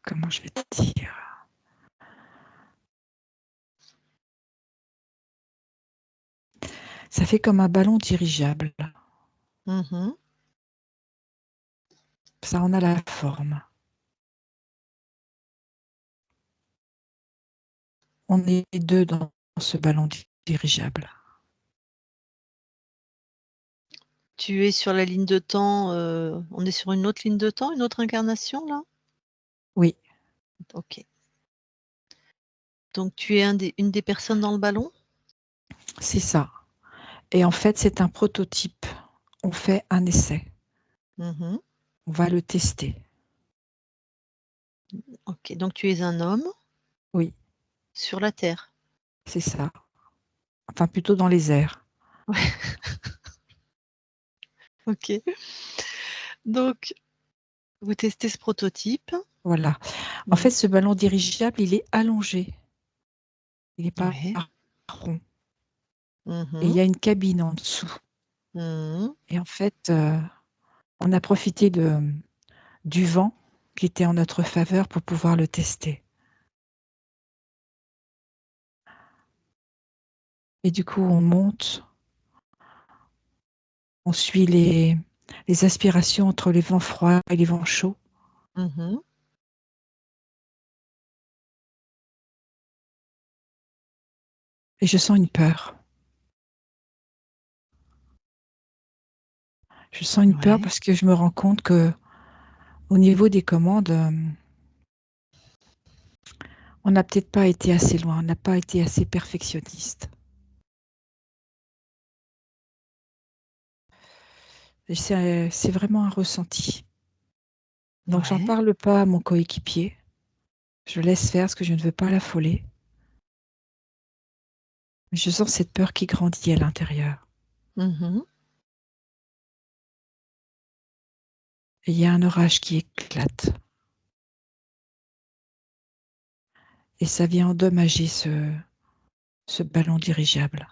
Comment je vais te dire? Ça fait comme un ballon dirigeable. Mmh. Ça en a la forme. On est deux dans ce ballon dirigeable. Tu es sur la ligne de temps, on est sur une autre ligne de temps, une autre incarnation là? Oui, OK. Donc tu es une des personnes dans le ballon? c'est ça. Et en fait, c'est un prototype. On fait un essai. Mmh. On va le tester. OK, donc tu es un homme Oui, sur la Terre? c'est ça. Enfin, plutôt dans les airs. Ouais, OK. Donc vous testez ce prototype. Voilà. En fait, Mmh. ce ballon dirigeable, il est allongé. Il n'est pas Ouais. rond. Et il Mmh. y a une cabine en dessous. Mmh. Et en fait, on a profité du vent qui était en notre faveur pour pouvoir le tester. Et du coup, on monte, on suit les aspirations entre les vents froids et les vents chauds. Mmh. Et je sens une peur. Je sens une peur Ouais. parce que je me rends compte que au niveau des commandes, on n'a peut-être pas été assez loin, on n'a pas été assez perfectionniste. Et c'est vraiment un ressenti. Donc, j'en Ouais. parle pas à mon coéquipier. Je laisse faire parce que je ne veux pas l'affoler. Je sens cette peur qui grandit à l'intérieur. Mmh. Et il y a un orage qui éclate. Et ça vient endommager ce ballon dirigeable.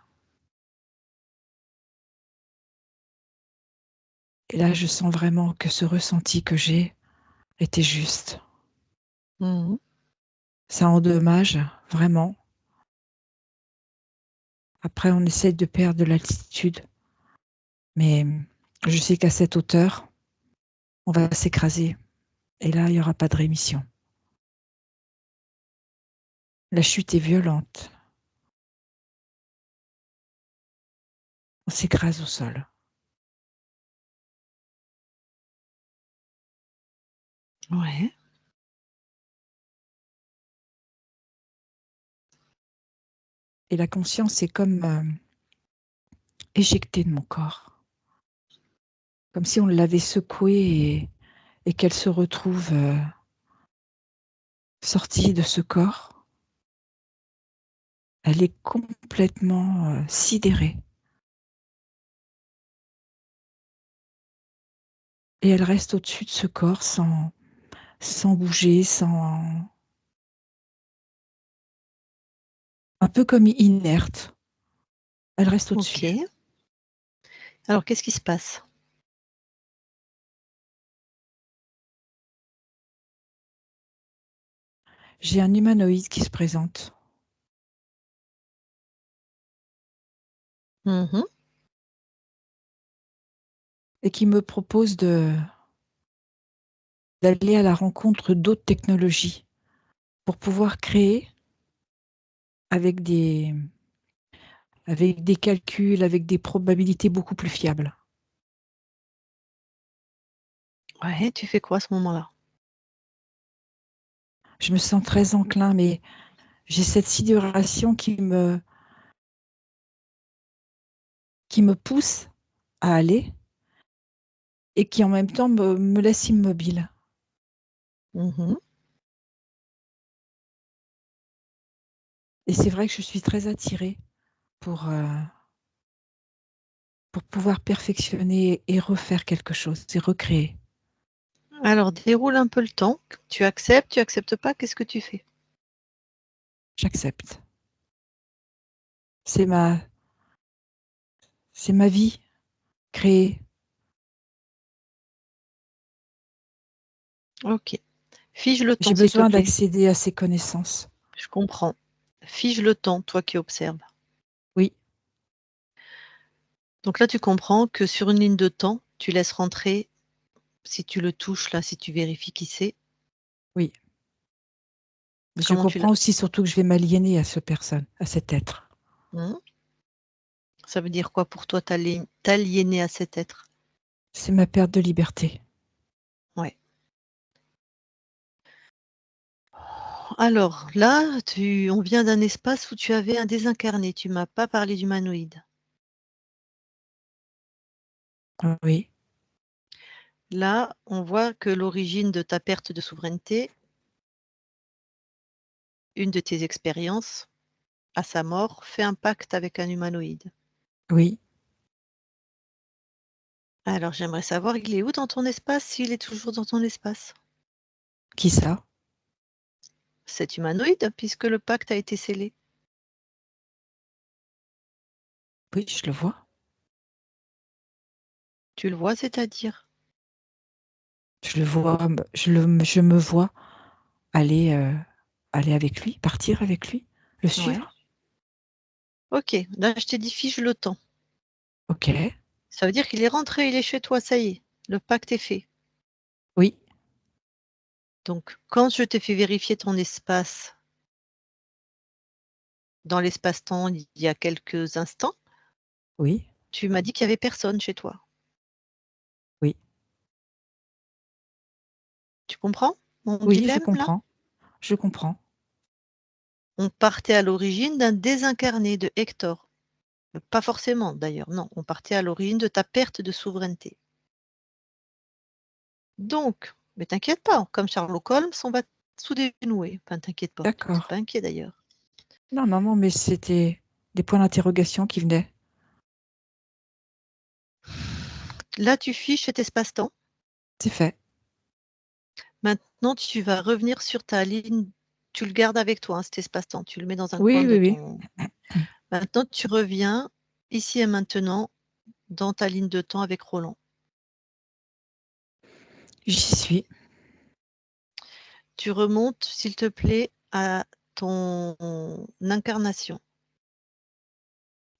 Et là, je sens vraiment que ce ressenti que j'ai était juste. Mmh. Ça endommage, vraiment. Après, on essaie de perdre de l'altitude. Mais je sais qu'à cette hauteur, on va s'écraser. Et là, il n'y aura pas de rémission. La chute est violente. On s'écrase au sol. Ouais. Et la conscience est comme éjectée de mon corps. Comme si on l'avait secouée et qu'elle se retrouve sortie de ce corps. Elle est complètement sidérée. Et elle reste au-dessus de ce corps sans bouger, un peu comme inerte. Elle reste OK. au-dessus. Alors qu'est-ce qui se passe? J'ai un humanoïde qui se présente Mmh. et qui me propose d'aller à la rencontre d'autres technologies pour pouvoir créer avec des calculs, avec des probabilités beaucoup plus fiables. Ouais, tu fais quoi à ce moment-là? Je me sens très enclin, mais j'ai cette sidération qui me pousse à aller et qui en même temps me laisse immobile. Mmh. Et c'est vrai que je suis très attirée pour pouvoir perfectionner et refaire quelque chose et recréer. Alors déroule un peu le temps. Tu acceptes pas, qu'est-ce que tu fais? J'accepte. C'est ma c'est ma vie créée. OK. Fige le J'ai temps, s'il te besoin plaît. d'accéder à ces connaissances. Je comprends. Fige le temps, toi qui observes. Oui, Donc là, tu comprends que sur une ligne de temps, tu laisses rentrer, si tu le touches là, si tu vérifies qui c'est, oui. Je comment tu l'as comprends aussi surtout que je vais m'aliéner à cet être. mmh? Ça veut dire quoi pour toi t'aliéner à cet être? C'est ma perte de liberté. Ouais. Alors là, on vient d'un espace où tu avais un désincarné, tu m'as pas parlé d'humanoïde. Oui, Là, on voit que l'origine de ta perte de souveraineté, une de tes expériences, à sa mort, fait un pacte avec un humanoïde. oui. Alors j'aimerais savoir, il est où dans ton espace, s'il est toujours dans ton espace? Qui ça? Cet humanoïde, puisque le pacte a été scellé. Oui, je le vois. Tu le vois, c'est-à-dire? Je le vois, je me vois aller avec lui, partir avec lui, le Ouais. suivre. OK, là je t'ai dit: «Fige le temps». OK. Ça veut dire qu'il est rentré, il est chez toi, ça y est, le pacte est fait. Oui, Donc quand je t'ai fait vérifier ton espace dans l'espace-temps il y a quelques instants, oui, tu m'as dit qu'il y avait personne chez toi. oui. Tu comprends mon Oui, je dilemme là? comprends, je comprends. On partait à l'origine d'un désincarné de Hector. Pas forcément d'ailleurs, non, on partait à l'origine de ta perte de souveraineté. Donc, mais t'inquiète pas, comme Sherlock Holmes, on va tout dénouer. Enfin, t'inquiète pas, sois D'accord. pas inquiet d'ailleurs. Non, non, non, mais c'était des points d'interrogation qui venaient. Là, tu fiches cet espace-temps. C'est fait. Maintenant, tu vas revenir sur ta ligne. Tu le gardes avec toi, hein, cet espace-temps. Tu le mets dans un Oui, coin de oui, oui. ton... Maintenant, tu reviens ici et maintenant dans ta ligne de temps avec Roland. J'y suis. Tu remontes, s'il te plaît, à ton incarnation.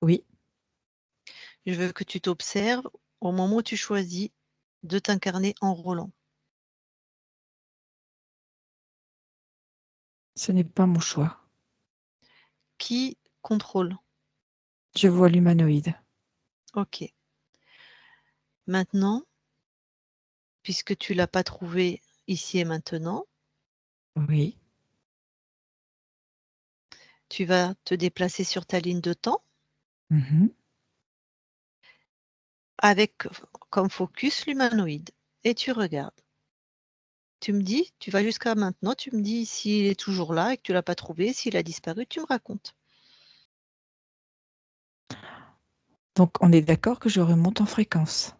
Oui. Je veux que tu t'observes au moment où tu choisis de t'incarner en Roland. Ce n'est pas mon choix. Qui contrôle? Je vois l'humanoïde. Ok. Maintenant, puisque tu ne l'as pas trouvé ici et maintenant, Oui. tu vas te déplacer sur ta ligne de temps Mhm. avec comme focus l'humanoïde. Et tu regardes. Tu me dis, tu vas jusqu'à maintenant, tu me dis s'il est toujours là et que tu ne l'as pas trouvé, s'il a disparu, tu me racontes. Donc, on est d'accord que je remonte en fréquence.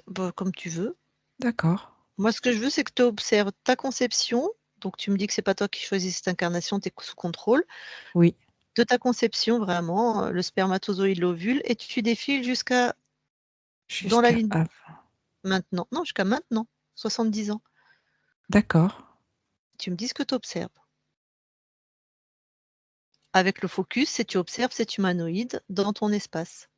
Bah, comme tu veux. D'accord. Moi, ce que je veux, c'est que tu observes ta conception. Donc, tu me dis que c'est pas toi qui choisis cette incarnation, tu es sous contrôle. Oui. De ta conception, vraiment, le spermatozoïde, l'ovule, et tu défiles jusqu'à dans la Jusqu'à ligne avant. maintenant. Non, jusqu'à maintenant, 70 ans. D'accord. Tu me dis ce que tu observes. Avec le focus, c'est tu observes cet humanoïde dans ton espace.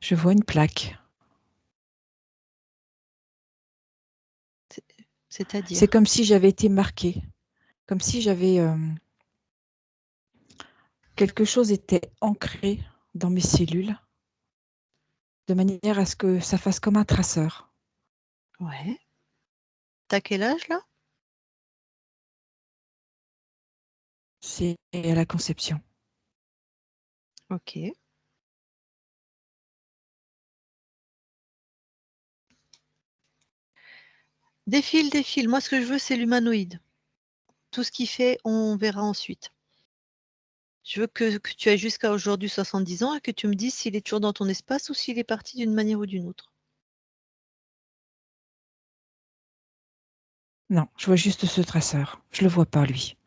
Je vois une plaque. C'est C'est-à-dire, comme si j'avais été marquée. Comme si j'avais... quelque chose était ancré dans mes cellules, de manière à ce que ça fasse comme un traceur. ouais. T'as quel âge là? C'est à la conception. Ok. Défile, défile. Moi, ce que je veux, c'est l'humanoïde. Tout ce qu'il fait, on verra ensuite. Je veux que tu aies jusqu'à aujourd'hui 70 ans et que tu me dises s'il est toujours dans ton espace ou s'il est parti d'une manière ou d'une autre. Non, je vois juste ce traceur. Je le vois pas, lui.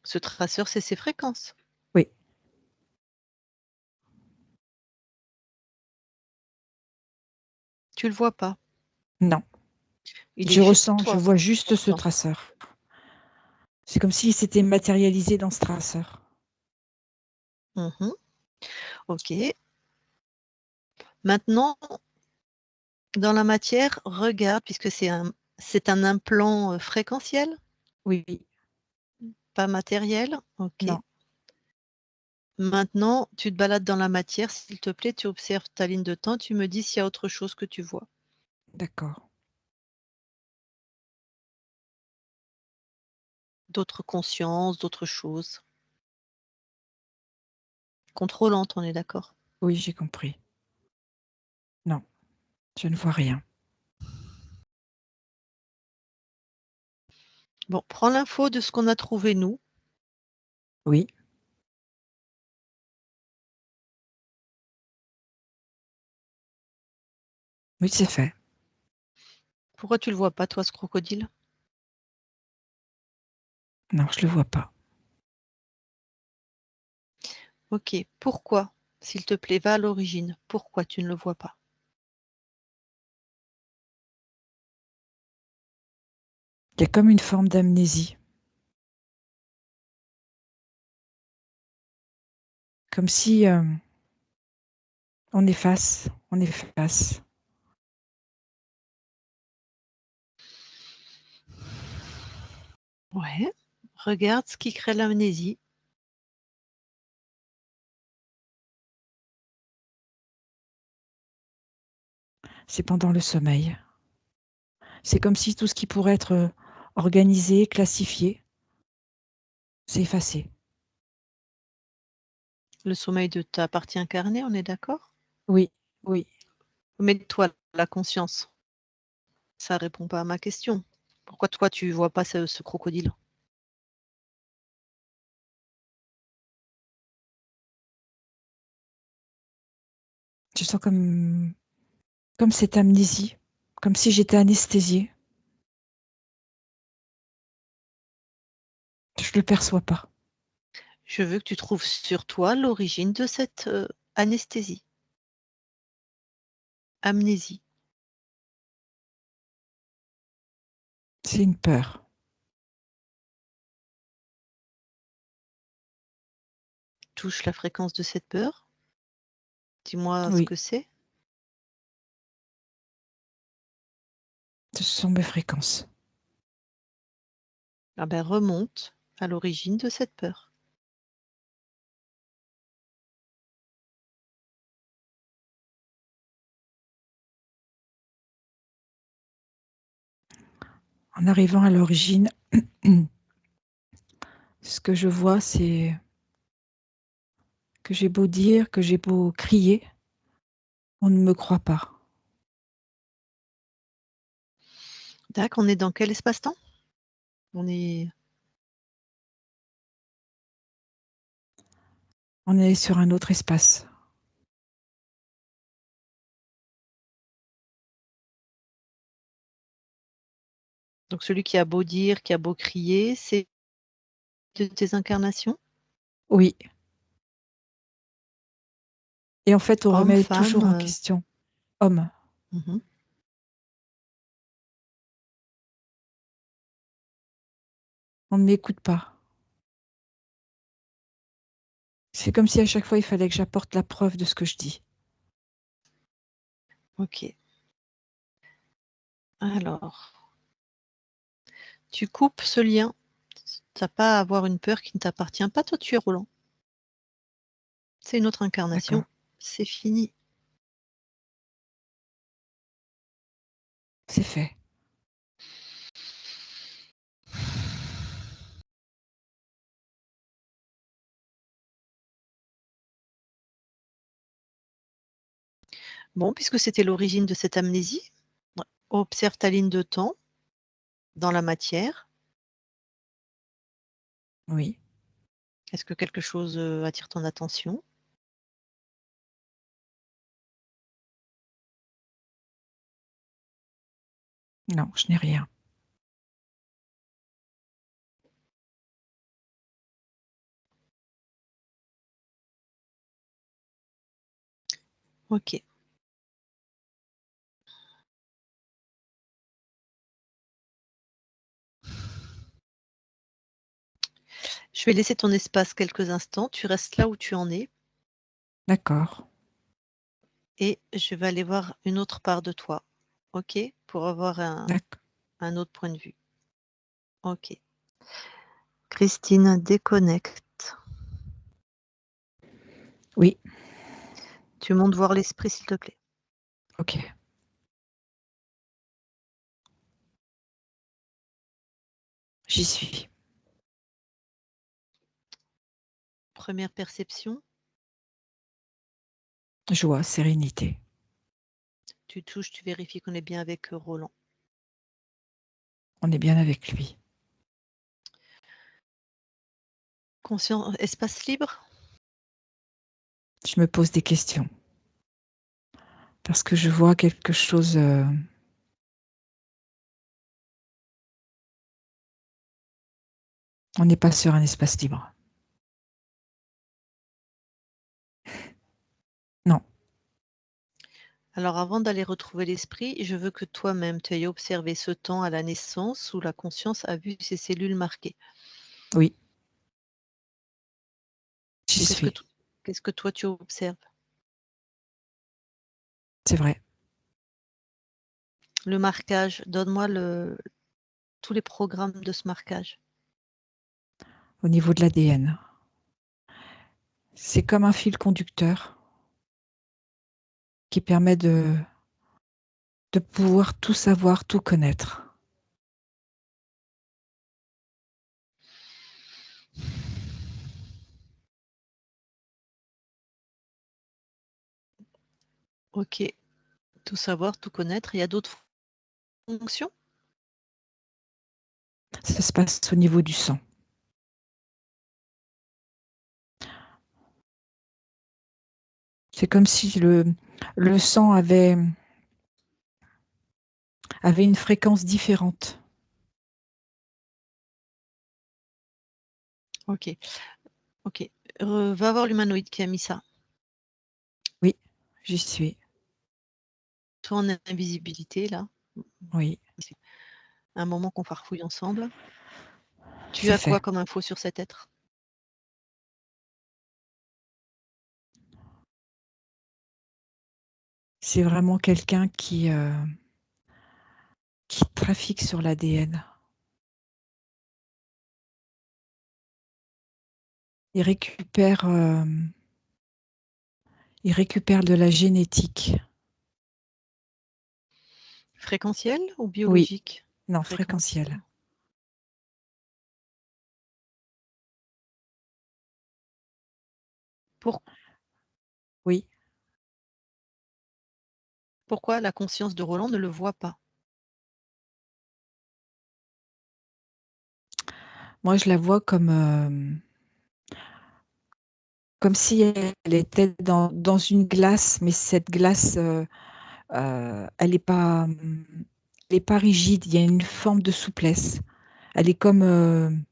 Ce traceur, c'est ses fréquences. Oui. Tu le vois pas. Non. Il Je est chez ressens, je toi vois juste ce maintenant. traceur. C'est comme s'il s'était matérialisé dans ce traceur. Mhm. Ok. Maintenant, dans la matière, regarde, puisque c'est un implant fréquentiel, Oui. pas matériel. Ok. Non. Maintenant, tu te balades dans la matière, s'il te plaît, tu observes ta ligne de temps, tu me dis s'il y a autre chose que tu vois. D'accord. D'autres consciences, d'autres choses. Contrôlante, on est d'accord. Oui, j'ai compris. Non, je ne vois rien. Bon, prends l'info de ce qu'on a trouvé nous. Oui. Oui, c'est fait. Pourquoi tu le vois pas, toi, ce crocodile? Non, je le vois pas. Ok, pourquoi? S'il te plaît, va à l'origine. Pourquoi tu ne le vois pas? Il y a comme une forme d'amnésie. Comme si on efface, on efface. Ouais, regarde ce qui crée l'amnésie. C'est pendant le sommeil. C'est comme si tout ce qui pourrait être organisé, classifié, c'est effacé. Le sommeil de ta partie incarnée, on est d'accord? Oui, oui. Mais toi, la conscience, ça répond pas à ma question. Pourquoi toi, tu vois pas ce crocodile? Je sens comme cette amnésie, comme si j'étais anesthésiée. Je le perçois pas. Je veux que tu trouves sur toi l'origine de cette, anesthésie, amnésie. C'est une peur. Touche la fréquence de cette peur. Dis-moi ce Oui, que c'est. ce sont mes fréquences. Ah ben, remonte à l'origine de cette peur. En arrivant à l'origine, ce que je vois, c'est que j'ai beau dire, que j'ai beau crier, on ne me croit pas. D'accord, on est dans quel espace-temps? On est On est sur un autre espace. donc celui qui a beau dire, qui a beau crier, c'est de tes incarnations? Oui. Et en fait, on Homme, remet toujours en femme? question. Homme. Mmh. On ne m'écoute pas. C'est comme si à chaque fois, il fallait que j'apporte la preuve de ce que je dis. OK. Alors, tu coupes ce lien. Tu as pas à avoir une peur qui ne t'appartient pas. Toi, tu es Roland. C'est une autre D'accord. incarnation. C'est fini. C'est fait. Bon, puisque c'était l'origine de cette amnésie, ouais, observe ta ligne de temps dans la matière. Oui. Est-ce que quelque chose, attire ton attention? Non, je n'ai rien. OK. Je vais laisser ton espace quelques instants. Tu restes là où tu en es D'accord. et je vais aller voir une autre part de toi. OK? Pour avoir D'accord. un autre point de vue. OK. Christine, déconnecte. Oui. Tu montes voir l'esprit, s'il te plaît. OK. J'y suis. Première perception, Joie, sérénité. tu touches, tu vérifies qu'on est bien avec, Roland. On est bien avec lui. Conscient espace libre? Je me pose des questions. Parce que je vois quelque chose. On n'est pas sur un espace libre. Non. Alors avant d'aller retrouver l'esprit, je veux que toi-même tu ailles observer ce temps à la naissance où la conscience a vu ses cellules marquées. Oui. J'y Qu'est-ce que suis. to qu'est-ce que toi tu observes? C'est vrai. Le marquage, donne-moi tous les programmes de ce marquage. Au niveau de l'ADN. C'est comme un fil conducteur qui permet de pouvoir tout savoir, tout connaître. OK, tout savoir, tout connaître. Il y a d'autres fonctions? Ça se passe au niveau du sang. C'est comme si le sang avait une fréquence différente. Ok. Ok. Va voir l'humanoïde qui a mis ça. Oui, j'y suis. Toi en invisibilité, là. Oui, Un moment qu'on farfouille ensemble. Tu c'est as quoi fait. comme info sur cet être? C'est vraiment quelqu'un qui trafique sur l'ADN. Il récupère de la génétique. Fréquentiel ou Oui, biologique? non, Fréquentiel. fréquentiel. Oui, Pourquoi la conscience de Roland ne le voit pas? moi je la vois comme si elle était dans une glace, mais cette glace, elle est pas rigide, il y a une forme de souplesse. Elle est comme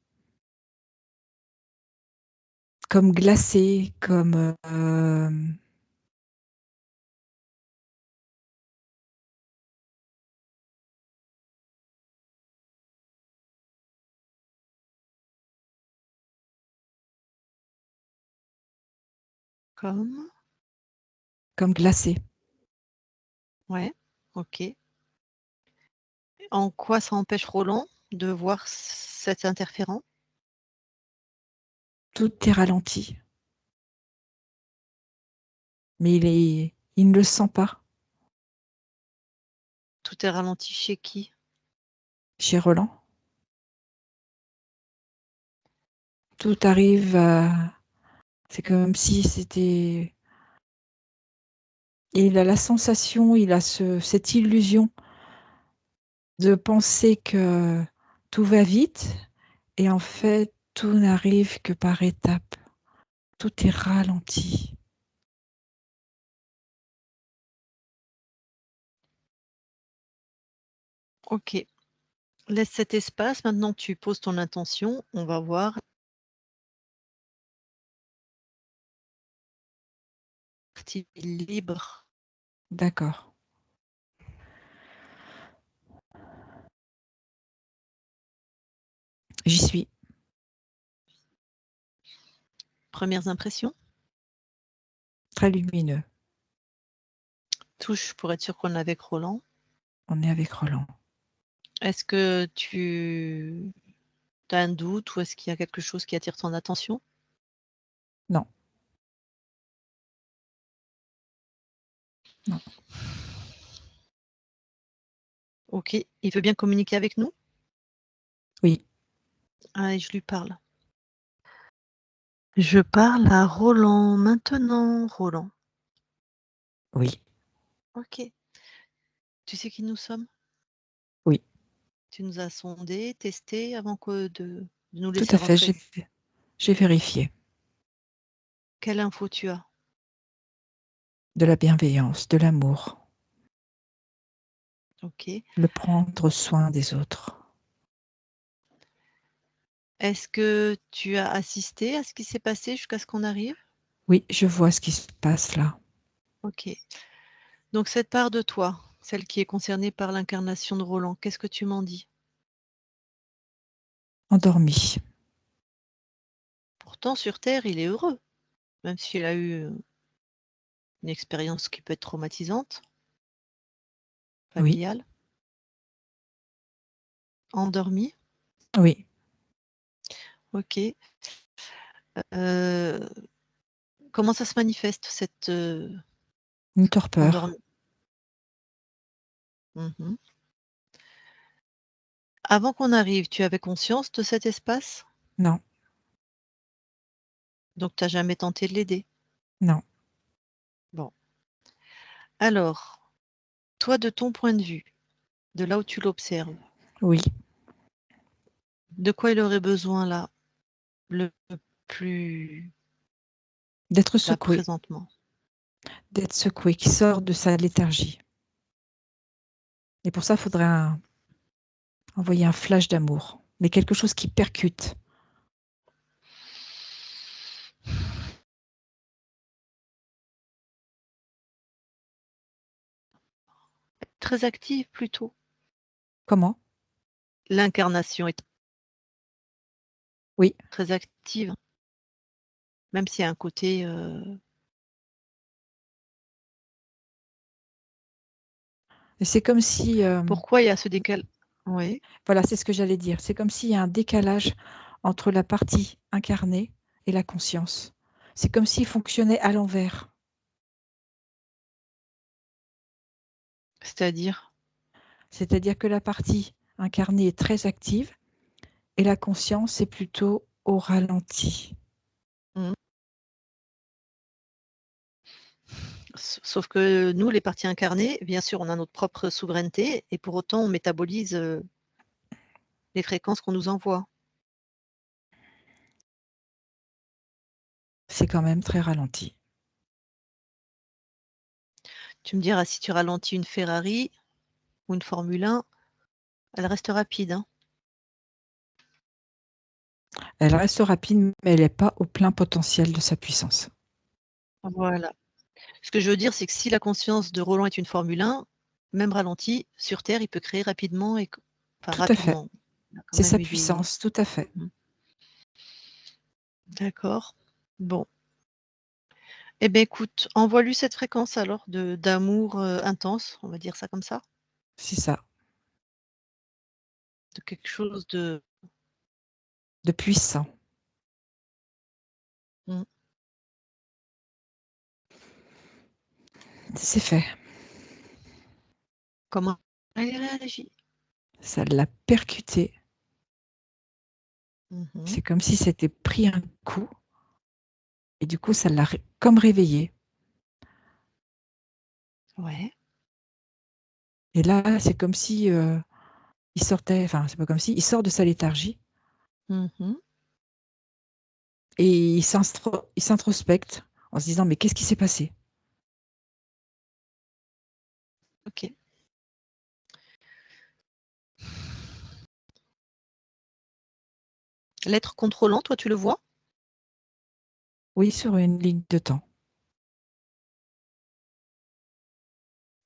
glacée, comme glacée. Ouais, ok. En quoi ça empêche Roland de voir cet interférent? Tout est ralenti, mais il ne le sent pas Tout est ralenti chez qui? chez Roland. Tout arrive c'est comme si c'était. Il a la sensation, il a cette illusion de penser que tout va vite et en fait, tout n'arrive que par étapes. Tout est ralenti. Ok. Laisse cet espace. Maintenant, tu poses ton intention. On va voir. Partie libre. D'accord. J'y suis. Premières impressions. Très lumineux. Touche pour être sûr qu'on est avec Roland. On est avec Roland. Est-ce que tu as un doute ou est-ce qu'il y a quelque chose qui attire ton attention? Non. Non. Ok. Il veut bien communiquer avec nous? Oui. Allez, je lui parle. Je parle à Roland maintenant, Roland. Oui. Ok. Tu sais qui nous sommes? Oui. Tu nous as sondés, testés avant de nous Tout laisser à fait. rentrer. J'ai vérifié. Quelle info tu as? De la bienveillance, de l'amour. Ok. Le prendre soin des autres. Est-ce que tu as assisté à ce qui s'est passé jusqu'à ce qu'on arrive? Oui, je vois ce qui se passe là. Ok. Donc cette part de toi, celle qui est concernée par l'incarnation de Roland, qu'est-ce que tu m'en dis? Endormi. Pourtant, sur Terre, il est heureux, même s'il a eu une expérience qui peut être traumatisante, Oui. familiale. Endormi? Oui. Ok. Euh, comment ça se manifeste, cette Une torpeur. endormi? Mhm. Avant qu'on arrive, tu avais conscience de cet espace? Non. Donc tu n'as jamais tenté de l'aider? Non. Bon. Alors, toi, de ton point de vue, de là où tu l'observes, Oui. De quoi il aurait besoin là, le plus D'être là secoué, présentement? qui sort de sa léthargie. Et pour ça, il faudrait envoyer un flash d'amour, mais quelque chose qui percute. Très active plutôt. Comment? L'incarnation est Oui. très active, même s'il y a un côté Et c'est comme si... pourquoi il y a ce décalage? Oui. Voilà, c'est ce que j'allais dire. C'est comme s'il y a un décalage entre la partie incarnée et la conscience. C'est comme s'il fonctionnait à l'envers. C'est-à-dire? C'est-à-dire que la partie incarnée est très active et la conscience est plutôt au ralenti. Mmh. Sauf que nous, les parties incarnées, bien sûr, on a notre propre souveraineté et pour autant, on métabolise les fréquences qu'on nous envoie. C'est quand même très ralenti. Tu me diras, si tu ralentis une Ferrari ou une Formule 1, elle reste rapide, hein? Elle reste rapide, mais elle n'est pas au plein potentiel de sa puissance. Voilà. Ce que je veux dire, c'est que si la conscience de Roland est une Formule 1, même ralenti, sur Terre, il peut créer rapidement et enfin Tout à fait. rapidement. Il a quand C'est même sa eu des puissance, tout à fait. d'accord. Bon. Eh bien, écoute, envoie-lui cette fréquence alors d'amour intense, on va dire ça comme ça, C'est ça. de quelque chose de De puissant. mmh, C'est fait. comment elle réagit. Ça l'a percuté. Mmh. C'est comme si c'était pris un coup. Et du coup, ça l'a comme réveillé. Ouais. Et là, c'est comme si il sortait, enfin, c'est pas comme si, il sort de sa léthargie Mmh. et il s'introspecte en se disant, mais qu'est-ce qui s'est passé? OK. L'être contrôlant, toi, tu le vois? Oui, sur une ligne de temps.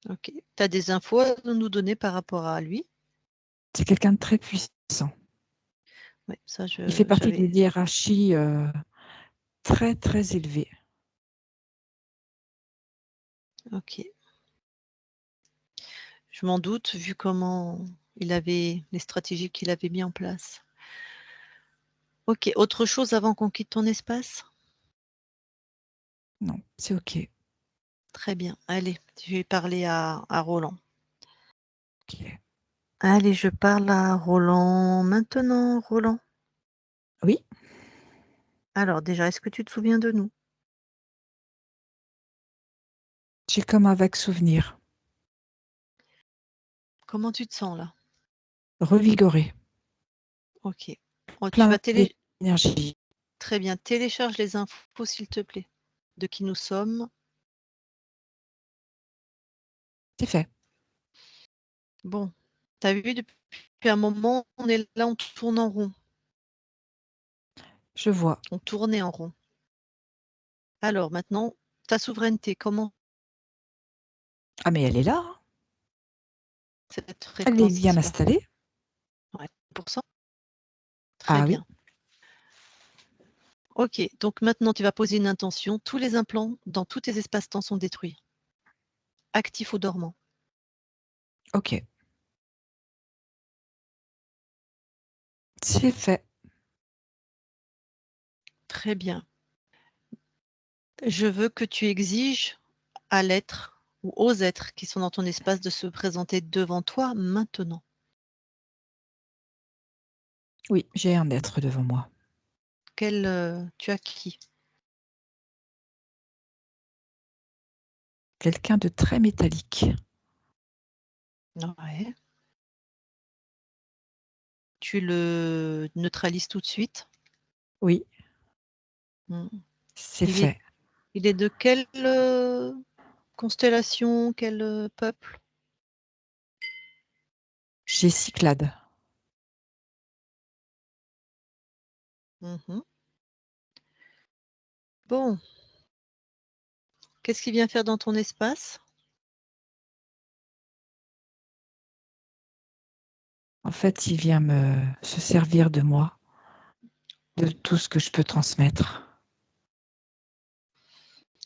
OK. Tu as des infos à nous donner par rapport à lui? C'est quelqu'un de très puissant. Oui, ça Il fait partie j'avais d'une hiérarchie très, très élevée. OK. Je m'en doute vu comment il avait les stratégies qu'il avait mis en place. OK, autre chose avant qu'on quitte ton espace? Non, c'est OK. Très bien. Allez, je vais parler à Roland. OK. Allez, je parle à Roland maintenant, Roland. Oui, Alors déjà, est-ce que tu te souviens de nous? j'ai comme un vague souvenir. Comment tu te sens là? Revigoré, OK. Oh, tu vas plein d'énergie. très bien, télécharge les infos s'il te plaît, de qui nous sommes. C'est fait. Bon, tu as vu depuis un moment, on est là, on tourne en rond. Je vois. On tournait en rond. Alors maintenant, ta souveraineté, comment Ah, mais elle est là, hein. cette Elle est bien fréquence-là? installée. Ouais, pour cent. Très Ah oui, bien. OK, donc maintenant tu vas poser une intention. Tous les implants dans tous tes espaces-temps sont détruits, actifs ou dormants. OK. C'est fait. Très bien. Je veux que tu exiges à l'être ou aux êtres qui sont dans ton espace de se présenter devant toi maintenant. Oui, j'ai un être devant moi. Tu as qui? Quelqu'un de très métallique. Ouais. tu le neutralises tout de suite. Oui, Mmh. c'est Il est fait. il est de quelle, constellation, quel, peuple? J'ai Cyclade. Mmh. Bon, qu'est-ce qu'il vient faire dans ton espace? En fait, il vient se servir de moi, de tout ce que je peux transmettre.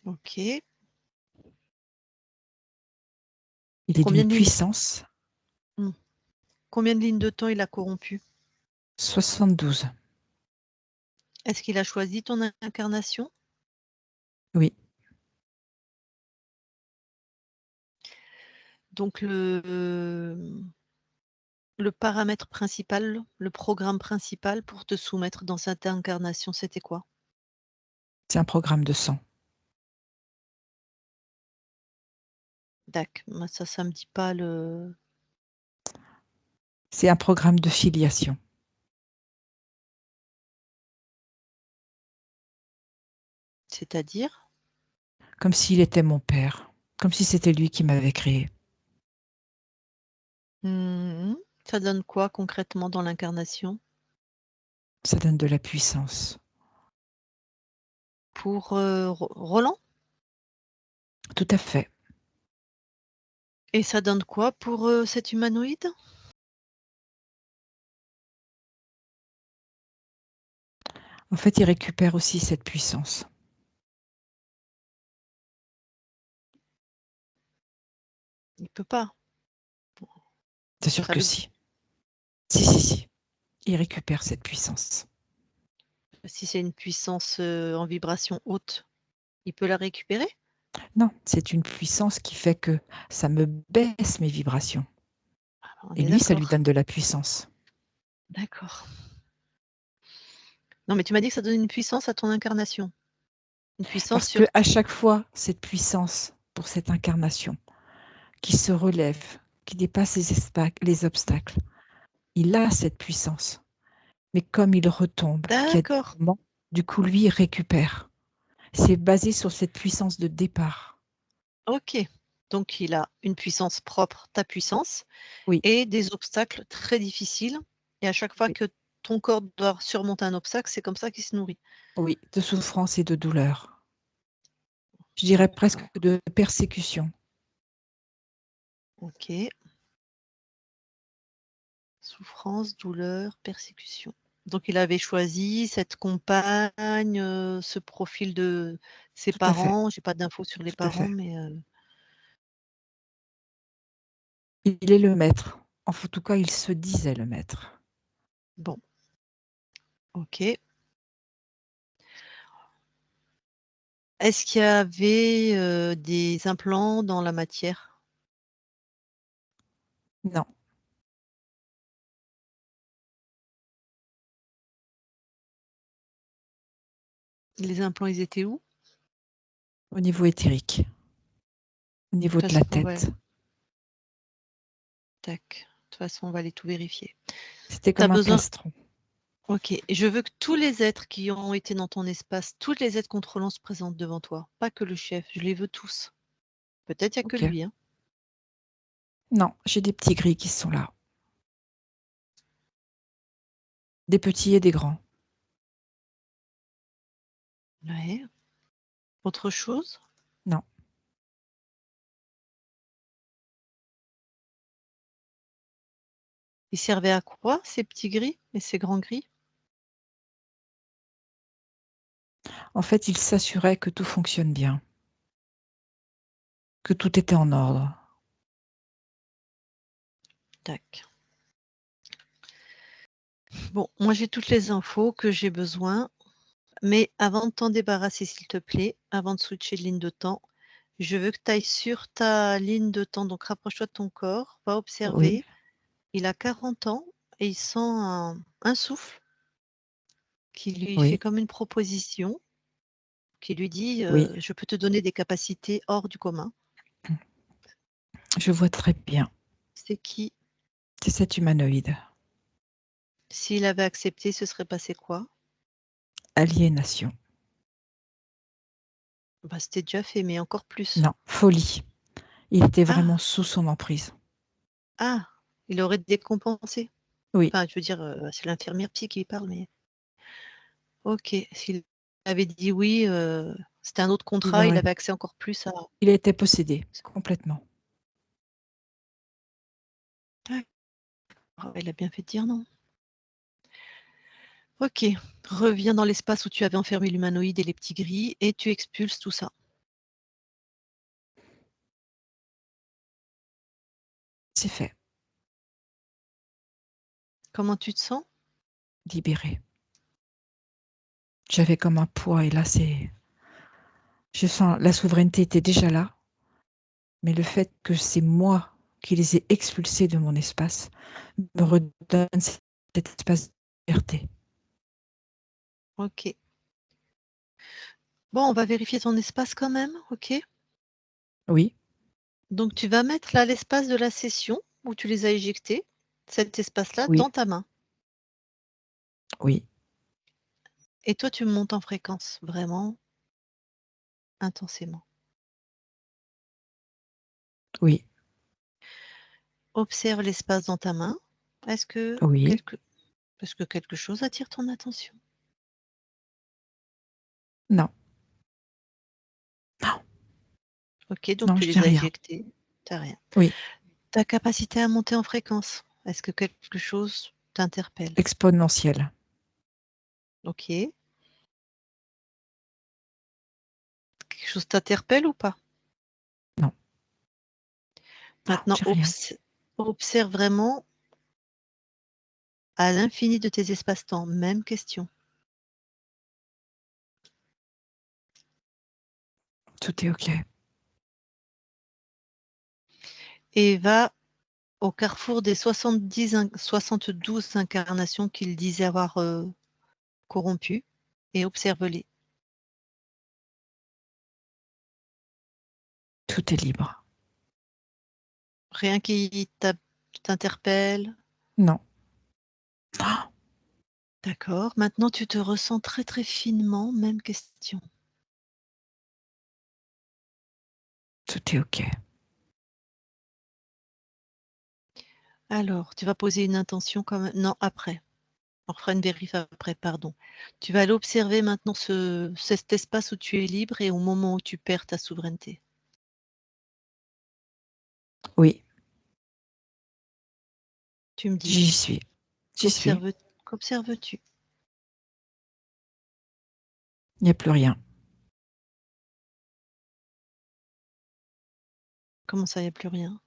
OK. Il est Combien d'une de lignes puissance. Combien de lignes de temps il a corrompu? 72. Est-ce qu'il a choisi ton incarnation? Oui, Donc le paramètre principal, le programme principal pour te soumettre dans cette incarnation, c'était quoi? c'est un programme de sang. Moi ça me dit pas le C'est un programme de filiation, c'est-à-dire? comme s'il était mon père, comme si c'était lui qui m'avait créé. Mmh. Ça donne quoi concrètement dans l'incarnation? Ça donne de la puissance. Pour, Roland? Tout à fait. Et ça donne quoi pour, cet humanoïde? En fait, il récupère aussi cette puissance. Il peut pas. C'est sûr Ça que veut si. Si. Il récupère cette puissance. Si c'est une puissance, en vibration haute, il peut la récupérer? Non, c'est une puissance qui fait que ça me baisse mes vibrations. On Et est lui, ça lui d'accord. donne de la puissance. D'accord. Non, mais tu m'as dit que ça donne une puissance à ton incarnation? Une puissance Parce que sur à chaque fois, cette puissance pour cette incarnation qui se relève, qui dépasse les obstacles, il a cette puissance. Mais comme il retombe, qu'il y a des d'accord, moments, du coup, lui, il récupère. C'est basé sur cette puissance de départ. OK. Donc il a une puissance propre, ta puissance, Oui, et des obstacles très difficiles et à chaque fois oui, que ton corps doit surmonter un obstacle, c'est comme ça qu'il se nourrit? oui, de souffrance et de douleur. Je dirais presque D'accord. de persécution. OK. Souffrance, douleur, persécution. Donc il avait choisi cette compagne, ce profil de ses Tout à fait, parents. J'ai pas d'infos sur les tout à parents, fait. mais Il est le maître. En tout cas, il se disait le maître. bon, OK. Est-ce qu'il y avait, des implants dans la matière? Non, Les implants, ils étaient où? au niveau éthérique, au De niveau toute de la façon, ouais, tête. tac. De toute façon, on va aller tout vérifier. C'était Tu as comme un besoin plastron. OK. Je veux que tous les êtres qui ont été dans ton espace, tous les êtres contrôlants se présentent devant toi, pas que le chef, je les veux tous. Peut-être il y a que OK. lui, hein? Non, j'ai des petits gris qui sont là. Des petits et des grands. Ouais. Autre chose? Non. Ils servaient à quoi ces petits gris et ces grands gris? En fait, il s'assurait que tout fonctionne bien, que tout était en ordre. Tac. Bon, moi j'ai toutes les infos que j'ai besoin, mais avant de t'en débarrasser s'il te plaît, avant de switcher de ligne de temps, je veux que tu ailles sur ta ligne de temps, donc rapproche-toi de ton corps, va Oui, observer. Il a 40 ans et il sent un souffle qui lui fait oui, comme une proposition, qui lui dit, oui. «Je peux te donner des capacités hors du commun». Je vois très bien. C'est qui? C'est cet humanoïde. S'il avait accepté, ce serait passé quoi? Aliénation. Bah, c'était déjà fait, mais encore plus. Non, folie. Il était vraiment Ah! sous son emprise. Ah! Il aurait décompensé? Oui, Enfin, je veux dire, c'est l'infirmière psy qui parle, mais OK. S'il avait dit oui, c'était un autre il contrat, il aurait avait accès encore plus à il était possédé, complètement. d'accord, il a bien fait de dire non. OK. Reviens dans l'espace où tu avais enfermé l'humanoïde et les petits gris et tu expulses tout ça. C'est fait, Comment tu te sens? libéré. J'avais comme un poids et là, je sens la souveraineté était déjà là, mais le fait que c'est moi qui les ai expulsés de mon espace me redonne cet espace de liberté. OK. Bon, on va vérifier ton espace quand même, OK? Oui, Donc tu vas mettre là l'espace de la session où tu les as éjectés, cet espace-là, oui, dans ta main oui, et toi, tu montes en fréquence, vraiment intensément. oui, Observe l'espace dans ta main. Est-ce que oui. quelque est-ce que quelque chose attire ton attention? Non, non, OK, donc non, tu je n'ai les as rien. éjectés, tu rien. Oui, Ta capacité à monter en fréquence, est-ce que quelque chose t'interpelle? exponentielle. OK. Quelque chose t'interpelle ou pas? Non, non, Maintenant j'ai rien. observe vraiment à l'infini de tes espaces-temps, même question. Tout est OK. Et va au carrefour des 72 incarnations qu'il disait avoir, corrompues et observe-les. Tout est libre. Rien qui t'interpelle? Non. Ah, D'accord. Maintenant tu te ressens très, très finement, même question. tout est OK. Alors, tu vas poser une intention comme non, après. On refera une vérif après, pardon. Tu vas aller observer maintenant cet espace où tu es libre et au moment où tu perds ta souveraineté. Oui, Tu me dis, j'y suis. J'y suis. qu'observes-tu? Il n'y a plus rien. Comment ça, il y a plus rien?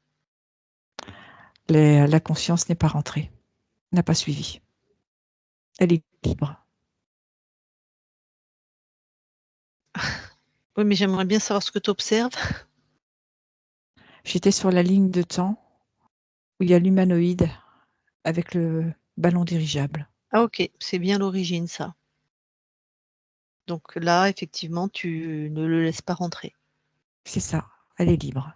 La conscience n'est pas rentrée, n'a pas suivi. Elle est libre. Oui, mais j'aimerais bien savoir ce que tu observes. J'étais sur la ligne de temps où il y a l'humanoïde avec le ballon dirigeable. Ah OK, c'est bien l'origine ça. Donc là, effectivement, tu ne le laisses pas rentrer. C'est ça, elle est libre.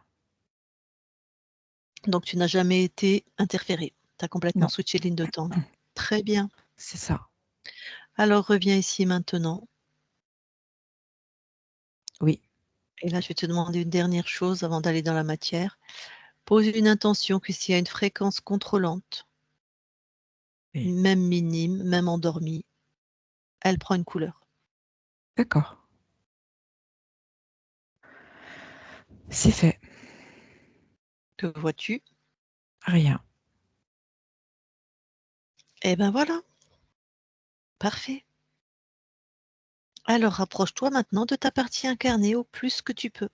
Donc tu n'as jamais été interféré. Tu as complètement Non, switché de ligne de temps là. Très bien. c'est ça. Alors reviens ici maintenant Oui, et là, je vais te demander une dernière chose avant d'aller dans la matière. Pose une intention que s'il y a une fréquence contrôlante, oui. même minime, même endormie, elle prend une couleur. D'accord. C'est fait. Que vois-tu? Rien. Eh ben voilà, parfait. Alors rapproche-toi maintenant de ta partie incarnée au plus que tu peux.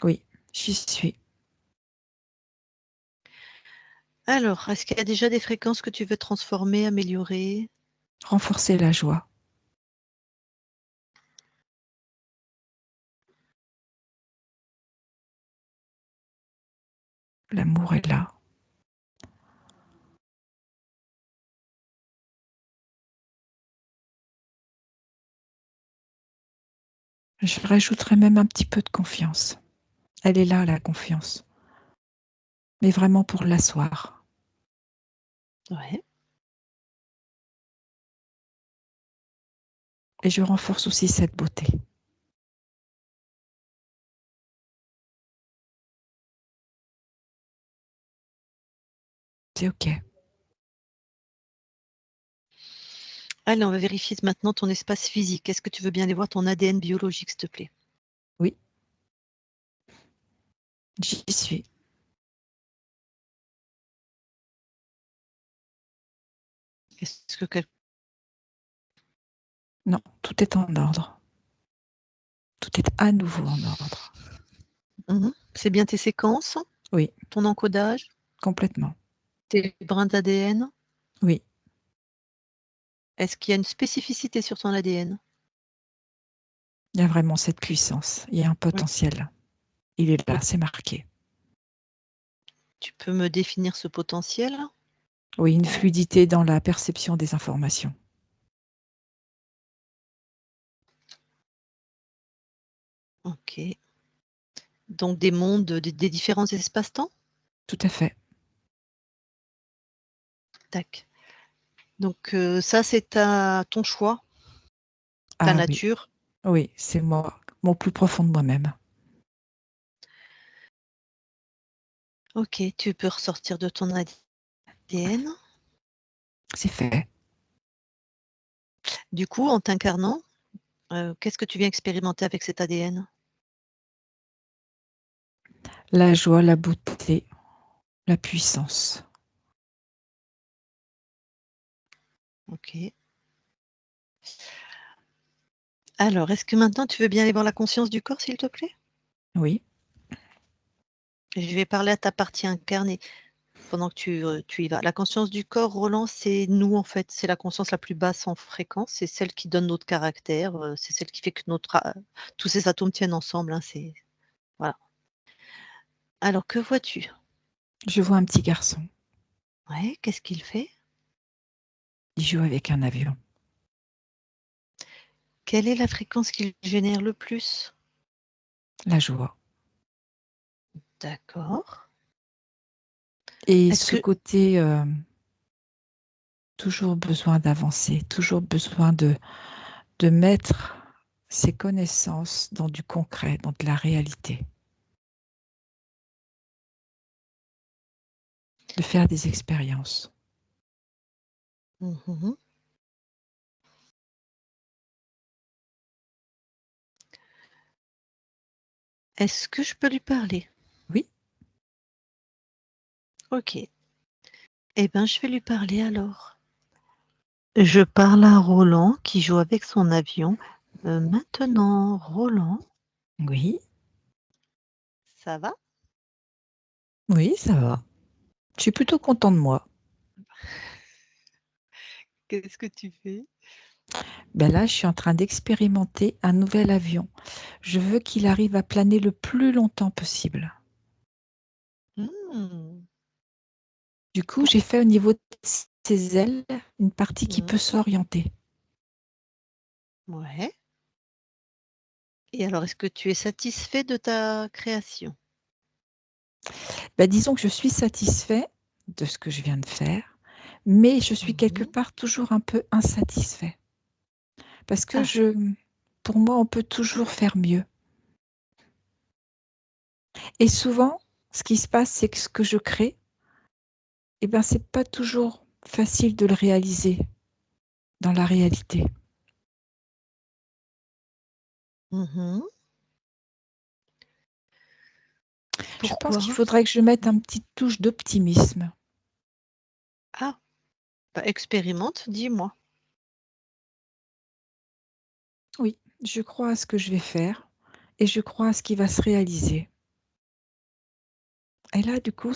Oui, j'y suis. Alors, est-ce qu'il y a déjà des fréquences que tu veux transformer, améliorer? Renforcer la joie. L'amour est là. Je rajouterais même un petit peu de confiance. Elle est là, la confiance. Mais vraiment pour l'asseoir. Ouais. Et je renforce aussi cette beauté. C'est OK. Allez, on va vérifier maintenant ton espace physique. Est-ce que tu veux bien aller voir ton ADN biologique, s'il te plaît? Oui. J'y suis. Est-ce que Non, tout est en ordre. Tout est à nouveau en ordre. C'est bien tes séquences? Oui, Ton encodage? complètement. Tes brins d'ADN? Oui, Est-ce qu'il y a une spécificité sur ton ADN? il y a vraiment cette puissance. Il y a un Oui. potentiel. Il est là, c'est marqué. Tu peux me définir ce potentiel? Oui, une fluidité dans la perception des informations. OK. Donc des mondes, des différents espaces-temps? Tout à fait. Tac. Donc ça, c'est ton choix, ta Ah oui, nature. oui, c'est moi, mon plus profond de moi-même. OK, tu peux ressortir de ton ADN. C'est fait. Du coup, en t'incarnant, qu'est-ce que tu viens expérimenter avec cet ADN? La joie, la beauté, la puissance. OK. Alors, est-ce que maintenant tu veux bien aller voir la conscience du corps, s'il te plaît? Oui, Je vais parler à ta partie incarnée pendant que tu y vas. La conscience du corps, Roland, c'est nous, en fait. C'est la conscience la plus basse en fréquence. C'est celle qui donne notre caractère, c'est celle qui fait que tous ces atomes tiennent ensemble, hein, voilà. Alors, que vois-tu? je vois un petit garçon. Ouais, qu'est-ce qu'il fait? Il joue avec un avion. Quelle est la fréquence qu'il génère le plus? La joie. D'accord. Et Est-ce ce que côté, toujours besoin d'avancer, toujours besoin de mettre ses connaissances dans du concret, dans de la réalité, de faire des expériences. Mmh. Est-ce que je peux lui parler? Oui, OK. Eh ben, je vais lui parler alors. Je parle à Roland qui joue avec son avion. Maintenant, Roland, oui, ça va? oui, ça va. Je suis plutôt content de moi. Qu'est-ce que tu fais? Ben là, je suis en train d'expérimenter un nouvel avion. Je veux qu'il arrive à planer le plus longtemps possible. Mmh. Du coup, Pour j'ai fait au niveau de ses ailes une partie qui Mmh. peut s'orienter. Ouais, et alors est-ce que tu es satisfait de ta création? Ben, disons que je suis satisfait de ce que je viens de faire, mais je suis quelque Mmh. part toujours un peu insatisfait. Parce que Ah. pour moi, on peut toujours faire mieux. Et souvent, ce qui se passe, c'est que ce que je crée, eh ben, c'est pas toujours facile de le réaliser dans la réalité. Mmh. Je pense qu'il Pourquoi? faudrait que je mette une petite touche d'optimisme. Ah, bah, expérimente, dis-moi. Oui, je crois à ce que je vais faire et je crois à ce qui va se réaliser. Et là, du coup,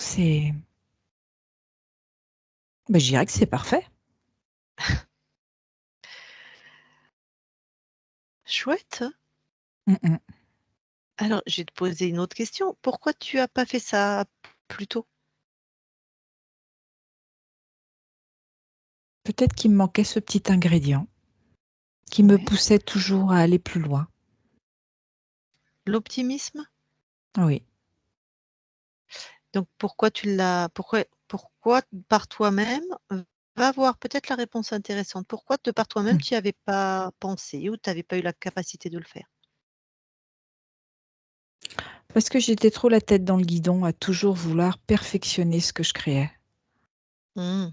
ben, je dirais que c'est parfait. Chouette. Mm, mm. Alors, je vais te poser une autre question. Pourquoi tu as pas fait ça plus tôt? Peut-être qu'il me manquait ce petit ingrédient qui me Ouais. poussait toujours à aller plus loin. L'optimisme? Oui. Donc pourquoi par toi-même, Va voir, peut-être la réponse intéressante. Pourquoi, de par toi-même, Mmh. tu n'y avais pas pensé ou tu n'avais pas eu la capacité de le faire? Parce que j'étais trop la tête dans le guidon à toujours vouloir perfectionner ce que je créais. Mmh.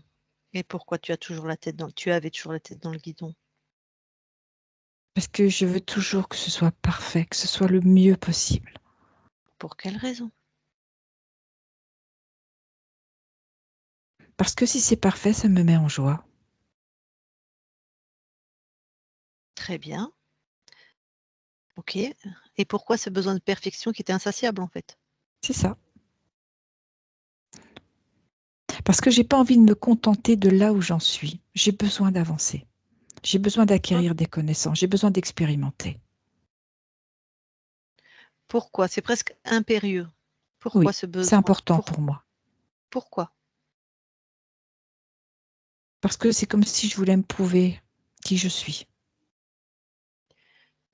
Et pourquoi tu avais toujours la tête dans le guidon? Parce que je veux toujours que ce soit parfait, que ce soit le mieux possible. Pour quelle raison? Parce que si c'est parfait, ça me met en joie. Très bien, OK. Et pourquoi ce besoin de perfection qui était insatiable, en fait? C'est ça. Parce que j'ai pas envie de me contenter de là où j'en suis. J'ai besoin d'avancer. J'ai besoin O d'acquérir des connaissances. J'ai besoin d'expérimenter. Pourquoi? C'est presque impérieux. Pourquoi Oui, ce c'est besoin? important pour moi. Pourquoi? Parce que c'est comme si je voulais me prouver qui je suis.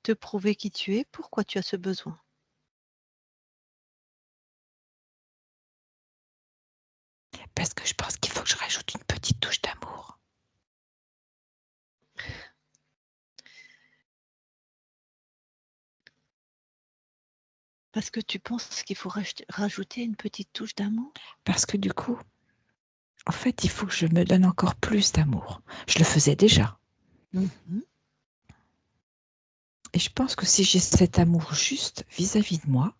Te prouver qui tu es? Pourquoi tu as ce besoin? Parce que je pense qu'il faut que je rajoute une petite touche d'amour. Parce que tu penses qu'il faut rajouter une petite touche d'amour? Parce que du coup, en fait, il faut que je me donne encore plus d'amour. Je le faisais déjà. Mmh. Et je pense que si j'ai cet amour juste vis-à-vis de moi,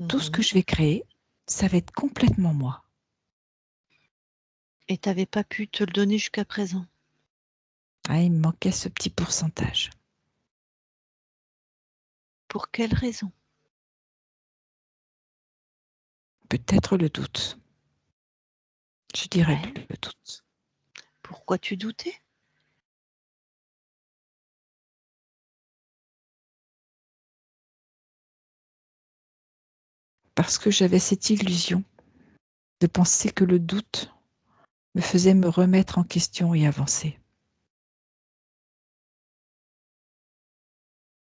tout ce que Mmh. je vais créer, ça va être complètement moi. Et tu avais pas pu te le donner jusqu'à présent? Ah, il me manquait ce petit pourcentage. Pour quelle raison? Peut-être le doute. Je dirais Ouais. le doute. Pourquoi tu doutais? Parce que j'avais cette illusion de penser que le doute me faisait me remettre en question et avancer.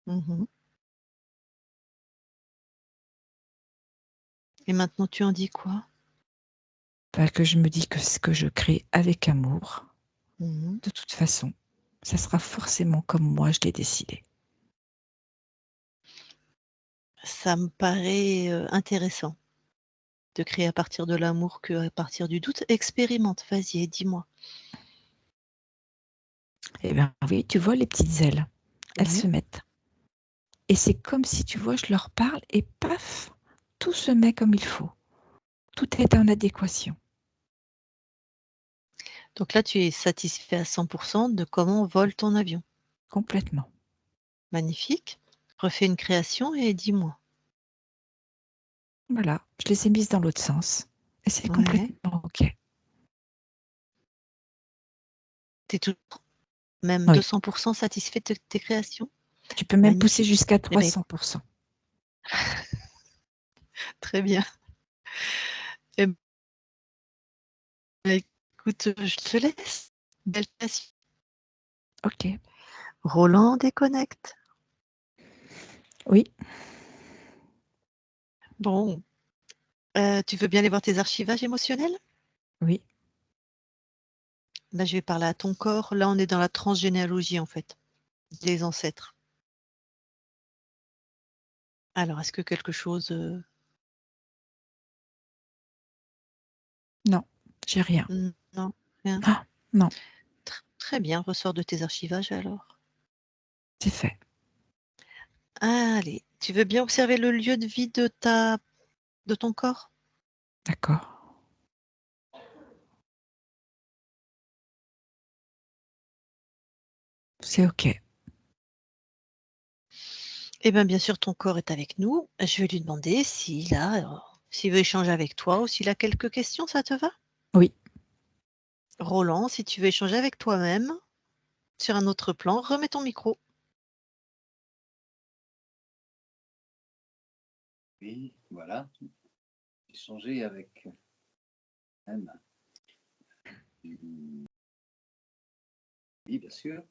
Mmh. Et maintenant tu en dis quoi? Pas que je me dis que ce que je crée avec amour, Mmh. de toute façon, ça sera forcément comme moi je l'ai décidé. Ça me paraît, intéressant de créer à partir de l'amour qu'à partir du doute. Expérimente, vas-y et dis-moi. Eh bien oui, tu vois les petites ailes, elles Oui. se mettent. Et c'est comme si, tu vois, je leur parle et paf, tout se met comme il faut. Tout est en adéquation, Donc là, tu es satisfait à 100 de comment vole ton avion. complètement. Magnifique. Refais une création et dis-moi. Voilà, je les ai mises dans l'autre sens et c'est Ouais. complètement OK. Tu es toujours même Oui, 200 satisfait de tes créations? tu peux même pousser Magnifique. jusqu'à Eh ben, 300. très bien. Eh ben, écoute, je te laisse. Belle création. OK. Roland déconnecte. Oui, Bon, tu veux bien aller voir tes archivages émotionnels? oui, Là, je vais parler à ton corps. Là, on est dans la transgénéalogie, en fait, des ancêtres. Alors, est-ce que quelque chose, non, j'ai rien. non, rien? Ah, non, Très bien, ressors de tes archivages alors. c'est fait. Allez, tu veux bien observer le lieu de vie de ton corps? D'accord. C'est OK. Eh bien sûr, ton corps est avec nous. Je vais lui demander s'il veut échanger avec toi ou s'il a quelques questions, ça te va? Oui, Roland, si tu veux échanger avec toi-même sur un autre plan, remets ton micro. Oui, voilà. Échanger avec M. Oui, bien sûr.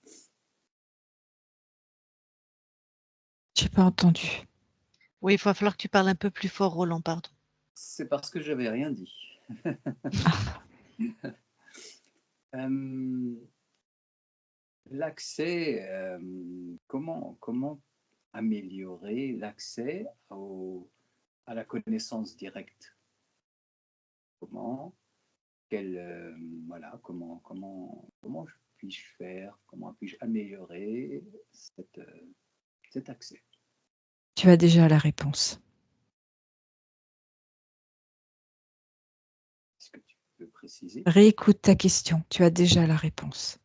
j'ai pas entendu. Oui, il va falloir que tu parles un peu plus fort, Roland, pardon. C'est parce que j'avais rien dit. Ah, L'accès, comment améliorer l'accès à la connaissance directe? Comment? Voilà, comment puis-je faire? Comment puis-je améliorer cet accès? Tu as déjà la réponse. Est-ce que tu peux préciser? Réécoute ta question, tu as déjà la réponse.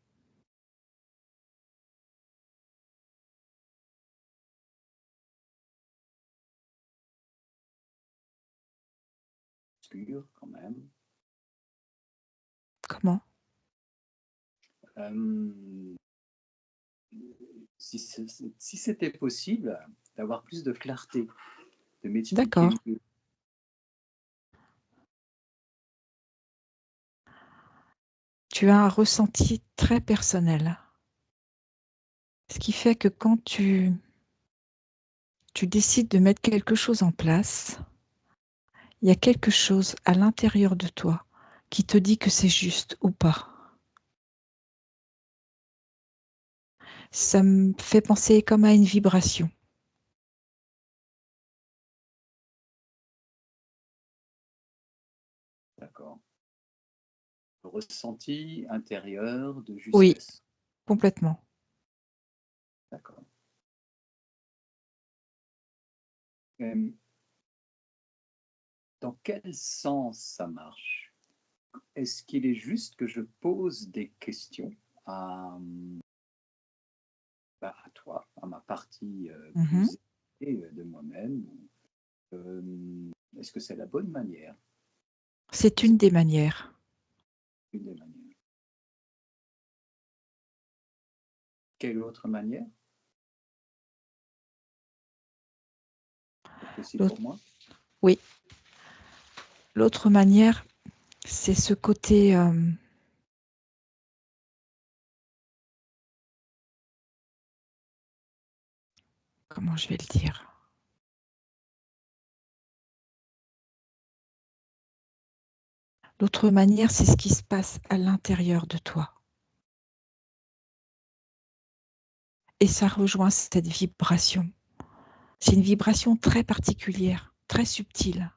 Sûr, quand même. Comment? Si c'était possible d'avoir plus de clarté, de m'expliquer D'accord. mieux. Tu as un ressenti très personnel. Ce qui fait que quand tu décides de mettre quelque chose en place, il y a quelque chose à l'intérieur de toi qui te dit que c'est juste ou pas. Ça me fait penser comme à une vibration. D'accord. Le ressenti intérieur de Oui, justesse. complètement. D'accord. Euh, Dans quel sens ça marche? Est-ce qu'il est juste que je pose des questions à, à toi, à ma partie plus élevée de moi-même? Est-ce que c'est la bonne manière? C'est une des manières. Une des manières. Quelle autre manière est possible pour moi? Oui. L'autre manière, c'est ce côté... comment je vais le dire? L'autre manière, c'est ce qui se passe à l'intérieur de toi. Et ça rejoint cette vibration. C'est une vibration très particulière, très subtile.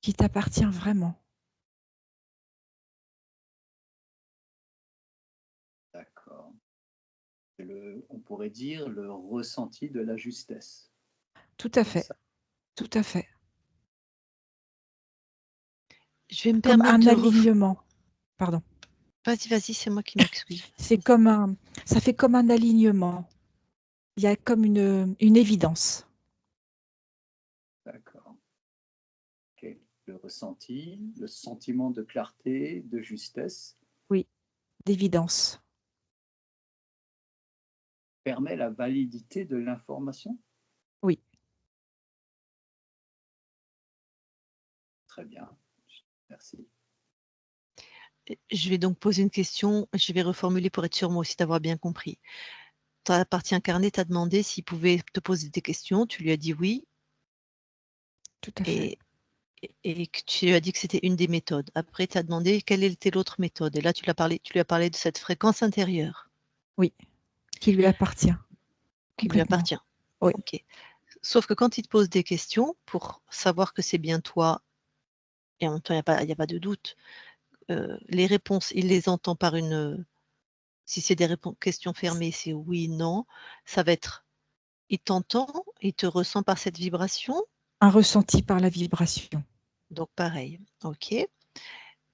Qui t'appartient vraiment. D'accord. On pourrait dire le ressenti de la justesse. Tout à Bien fait, ça. tout à fait. Je vais me Comme permettre un de alignement. Pardon. Vas-y, vas-y, c'est moi qui m'excuse. C'est comme ça fait comme un alignement. Il y a comme une évidence. D'accord. Ok. Le ressenti, le sentiment de clarté, de justesse Oui, d'évidence. permet la validité de l'information. Oui. Très bien. Merci. Je vais donc poser une question, je vais reformuler pour être sûre moi aussi d'avoir bien compris. Ta partie incarnée t'a demandé s'il pouvait te poser des questions, tu lui as dit oui. Tout à fait. Et que tu lui as dit que c'était une des méthodes. Après, tu as demandé quelle était l'autre méthode. Et là, tu lui as parlé de cette fréquence intérieure. Oui, qui lui appartient. Qui lui Complètement. appartient. Oui. Ok. Sauf que quand il te pose des questions pour savoir que c'est bien toi, et en même temps, il n'y a pas de doute, les réponses, il les entend par une. Si c'est des questions fermées, c'est oui, non. Ça va être, il t'entend, il te ressent par cette vibration. Un ressenti par la vibration. Donc pareil. Ok.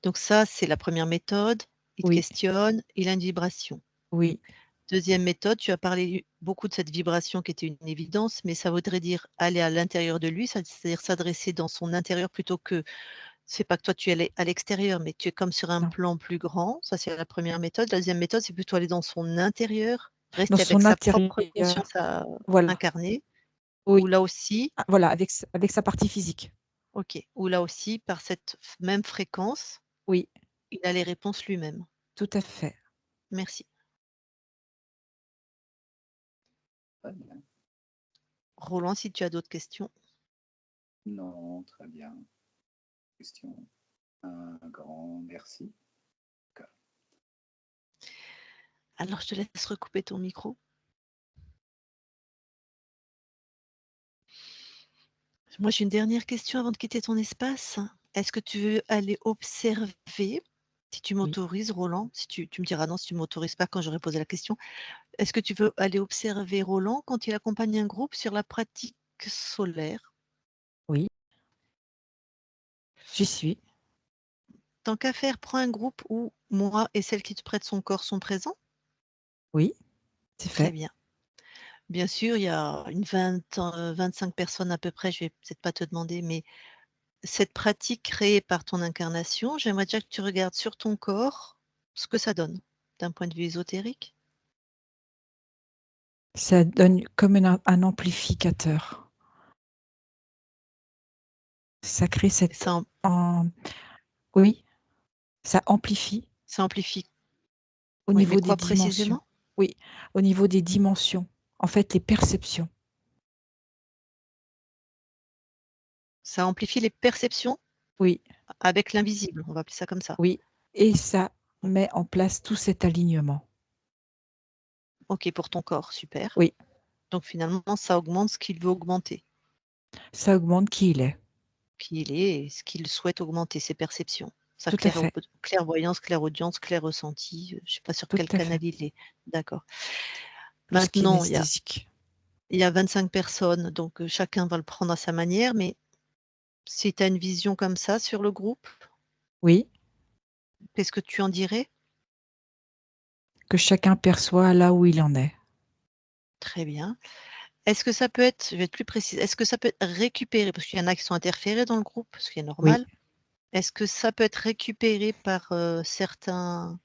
Donc ça, c'est la première méthode. Il te Oui. questionne, il a une vibration. Oui. Deuxième méthode, tu as parlé beaucoup de cette vibration qui était une évidence, mais ça voudrait dire aller à l'intérieur de lui, c'est-à-dire s'adresser dans son intérieur plutôt que c'est pas que toi tu es à l'extérieur, mais tu es comme sur un Non. plan plus grand. Ça, c'est la première méthode. La deuxième méthode, c'est plutôt aller dans son intérieur, Dans rester avec son sa propre intérieur. conscience Voilà. incarnée, Oui. ou là aussi, Ah, voilà, avec sa partie physique. ok, ou là aussi, par cette même fréquence, Oui, il a les réponses lui-même. tout à fait. Merci. Très bien. Roland, si tu as d'autres questions. Non, très bien. question. Un grand merci. Alors, je te laisse recouper ton micro. Moi, j'ai une dernière question avant de quitter ton espace. Est-ce que tu veux aller observer, si tu m'autorises, Roland, si tu me diras non si tu ne m'autorises pas quand j'aurai posé la question. Est-ce que tu veux aller observer Roland quand il accompagne un groupe sur la pratique solaire? Oui. J'y suis. Tant qu'à faire, prends un groupe où moi et celle qui te prête son corps sont présents. Oui, c'est Très fait. bien. Bien sûr, il y a une 25 personnes à peu près, je vais peut-être pas te demander, mais cette pratique créée par ton incarnation, j'aimerais déjà que tu regardes sur ton corps ce que ça donne, d'un point de vue ésotérique. Ça donne comme un amplificateur. Ça crée cette oui, ça amplifie. Ça amplifie. Au Oui, mais niveau des quoi dimensions. précisément? Oui, au niveau des dimensions. En fait, les perceptions. Ça amplifie les perceptions? Oui. Avec l'invisible, on va appeler ça comme ça. Oui, et ça met en place tout cet alignement. OK, pour ton corps, super. Oui. Donc finalement, ça augmente ce qu'il veut augmenter. Ça augmente qui il est. Qui il est et ce qu'il souhaite augmenter, ses perceptions. Sa Tout à fait. clairvoyance, clairaudience, clair-ressenti, je ne sais pas sur Tout quel à fait. canal il est. D'accord. Plus Maintenant, il kinesthésique. y a 25 personnes, donc chacun va le prendre à sa manière, mais si tu as une vision comme ça sur le groupe? Oui. Qu'est-ce que tu en dirais? Que chacun perçoit là où il en est. Très bien. Est-ce que ça peut être, je vais être plus précise, est-ce que ça peut être récupéré? Parce qu'il y en a qui sont interférés dans le groupe, ce qui est Oui. normal. Est-ce que ça peut être récupéré par, certains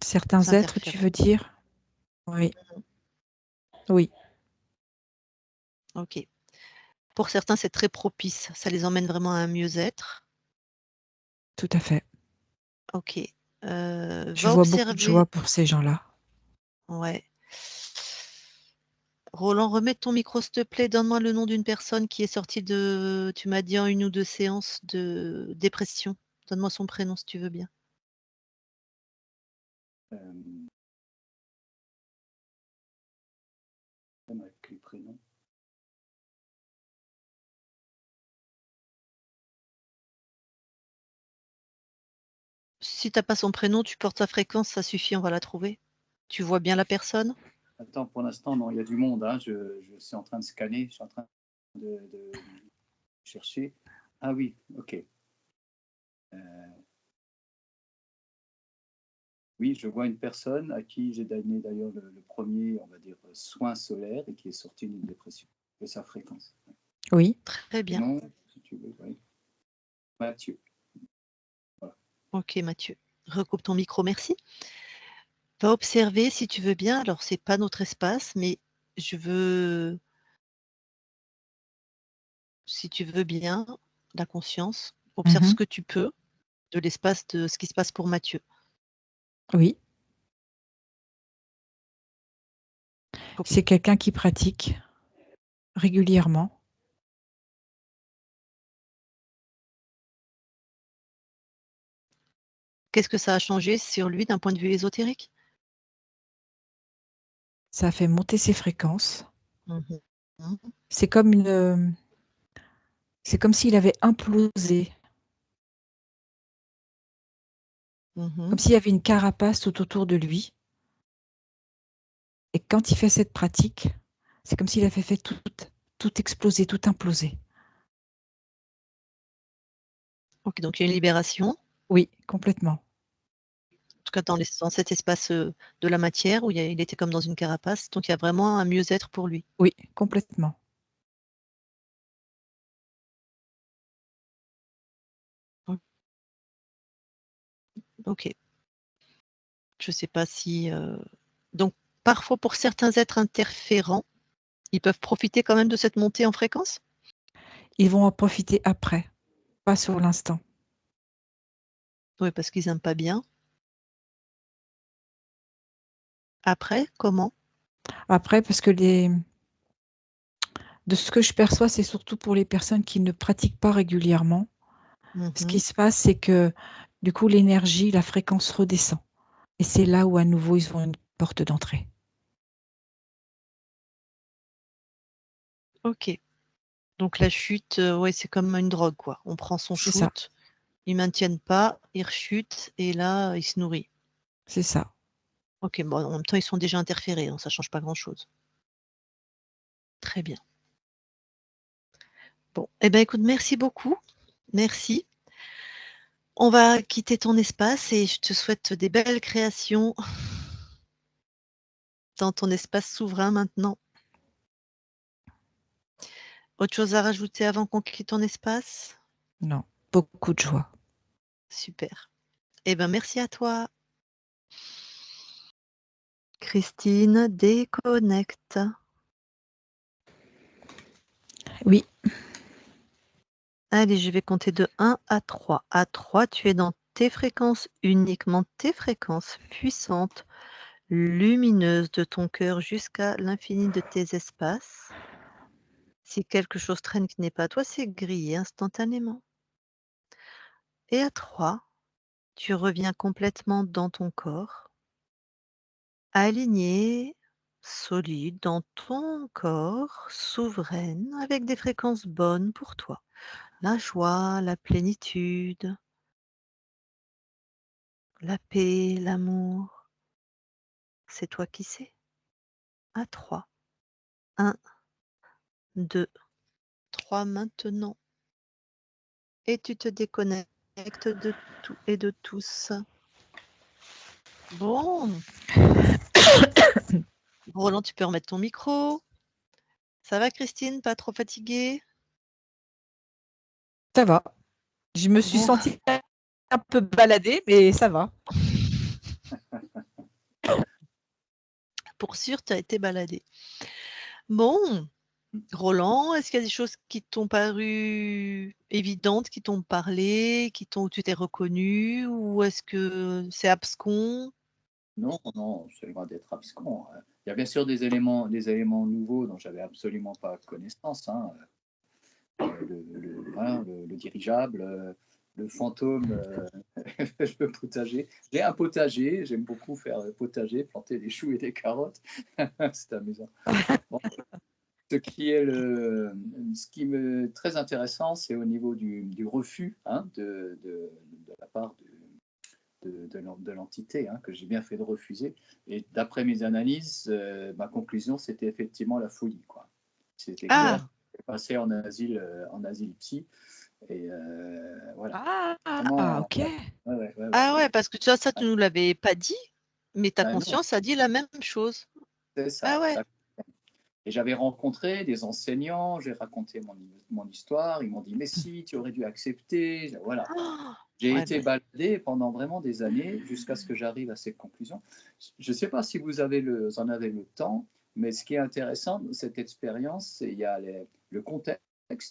Certains êtres, tu interférents? veux dire? Oui. Mmh. Oui. OK. Pour certains, c'est très propice, ça les emmène vraiment à un mieux-être. Tout à fait. OK. Je Va vois beaucoup de observer joie pour ces gens-là. ouais. Roland, remets ton micro s'il te plaît, donne-moi le nom d'une personne qui est sortie de tu m'as dit en 1 ou 2 séances de dépression. Donne-moi son prénom si tu veux bien. Avec les prénoms. Si tu as pas son prénom, tu portes sa fréquence, ça suffit, on va la trouver. Tu vois bien la personne? Attends, pour l'instant, non, il y a du monde, hein, je suis en train de scanner, je suis en train de chercher. Ah oui, OK. Oui, je vois une personne à qui j'ai donné d'ailleurs le premier, on va dire, soin solaire et qui est sorti d'une dépression de sa fréquence. Oui. Très bien. Non, si tu veux, oui. Mathieu. Voilà. OK Mathieu. Recoupe ton micro, merci. Va observer si tu veux bien, alors c'est pas notre espace, mais je veux si tu veux bien, la conscience, observe ce Mmh. que tu peux de l'espace de ce qui se passe pour Mathieu. Oui. Pour C'est quelqu'un qui pratique régulièrement. Qu'est-ce que ça a changé sur lui d'un point de vue ésotérique? Ça a fait monter ses fréquences. Mmh mh. Mmh. C'est comme c'est comme s'il avait implosé. Mmh. Comme s'il y avait une carapace tout autour de lui. Et quand il fait cette pratique, c'est comme s'il avait fait tout exploser, tout imploser. OK, donc il y a une libération, Oui, complètement. en tout cas dans cet espace, de la matière où il était comme dans une carapace, donc il y a vraiment un mieux-être pour lui. Oui, complètement. OK. Je sais pas si, donc parfois pour certains êtres interférents, ils peuvent profiter quand même de cette montée en fréquence? Ils vont en profiter après, pas sur l'instant. Oui, parce qu'ils aiment pas bien. Après, comment? Après, parce que de ce que je perçois, c'est surtout pour les personnes qui ne pratiquent pas régulièrement. Ce qui Mhm. se passe, c'est que du coup, l'énergie, la fréquence redescend. Et c'est là où à nouveau, ils ont une porte d'entrée. Ok. Donc la chute, ouais, c'est comme une drogue, quoi. On prend son C'est ça, shoot, ils maintiennent pas, ils rechutent et là, ils se nourrissent. c'est ça. Ok, bon, en même temps, ils sont déjà interférés, donc ça change pas grand-chose. Très bien. Bon, eh ben écoute, merci beaucoup. Merci. On va quitter ton espace et je te souhaite des belles créations dans ton espace souverain maintenant. Autre chose à rajouter avant qu'on quitte ton espace? Non, beaucoup de joie. Super. Eh ben merci à toi. Christine, déconnecte. Oui, Allez, je vais compter de 1 à 3. À 3, tu es dans tes fréquences, uniquement tes fréquences puissantes, lumineuses de ton cœur jusqu'à l'infini de tes espaces. Si quelque chose traîne qui n'est pas toi, c'est grillé instantanément. Et à 3, tu reviens complètement dans ton corps, aligné, solide dans ton corps, souveraine, avec des fréquences bonnes pour toi. La joie, la plénitude, la paix, l'amour, c'est toi qui sais. À 3. 1, 2, 3 maintenant. Et tu te déconnectes de tout et de tous. Bon, Roland, tu peux remettre ton micro. Ça va Christine, pas trop fatiguée? ça va. Je me suis Bon, sentie un peu baladée, mais ça va. pour sûr, tu as été baladée. Bon, Roland, est-ce qu'il y a des choses qui t'ont paru évidentes, qui t'ont parlé, où tu t'es reconnu, ou est-ce que c'est abscon? Non, non, c'est loin d'être abscon. Il y a bien sûr des éléments nouveaux dont j'avais absolument pas connaissance, hein. Voilà, le dirigeable, le fantôme, le potager. J'ai un potager, j'aime beaucoup faire le potager, planter des choux et des carottes. C'est amusant. Bon, ce qui me très intéressant, c'est au niveau du refus, hein, de la part de l'entité, hein, que j'ai bien fait de refuser. Et d'après mes analyses, ma conclusion, c'était effectivement la folie, quoi. C'était clair. Ah, J'ai passé en asile psy. Et voilà. Ah, Vraiment, ok. ouais. Ouais, ouais, ouais, ouais. ah ouais, parce que ça, tu nous l'avais pas dit, mais ta Ben non, conscience a dit la même chose. c'est Ah ça. ouais. Et j'avais rencontré des enseignants, j'ai raconté mon histoire, ils m'ont dit, mais si, tu aurais dû accepter. Voilà. Oh, J'ai ouais, été ben, baladé pendant vraiment des années jusqu'à ce que j'arrive à cette conclusion. Je ne sais pas si vous en avez le temps, mais ce qui est intéressant dans cette expérience, c'est il y a le contexte.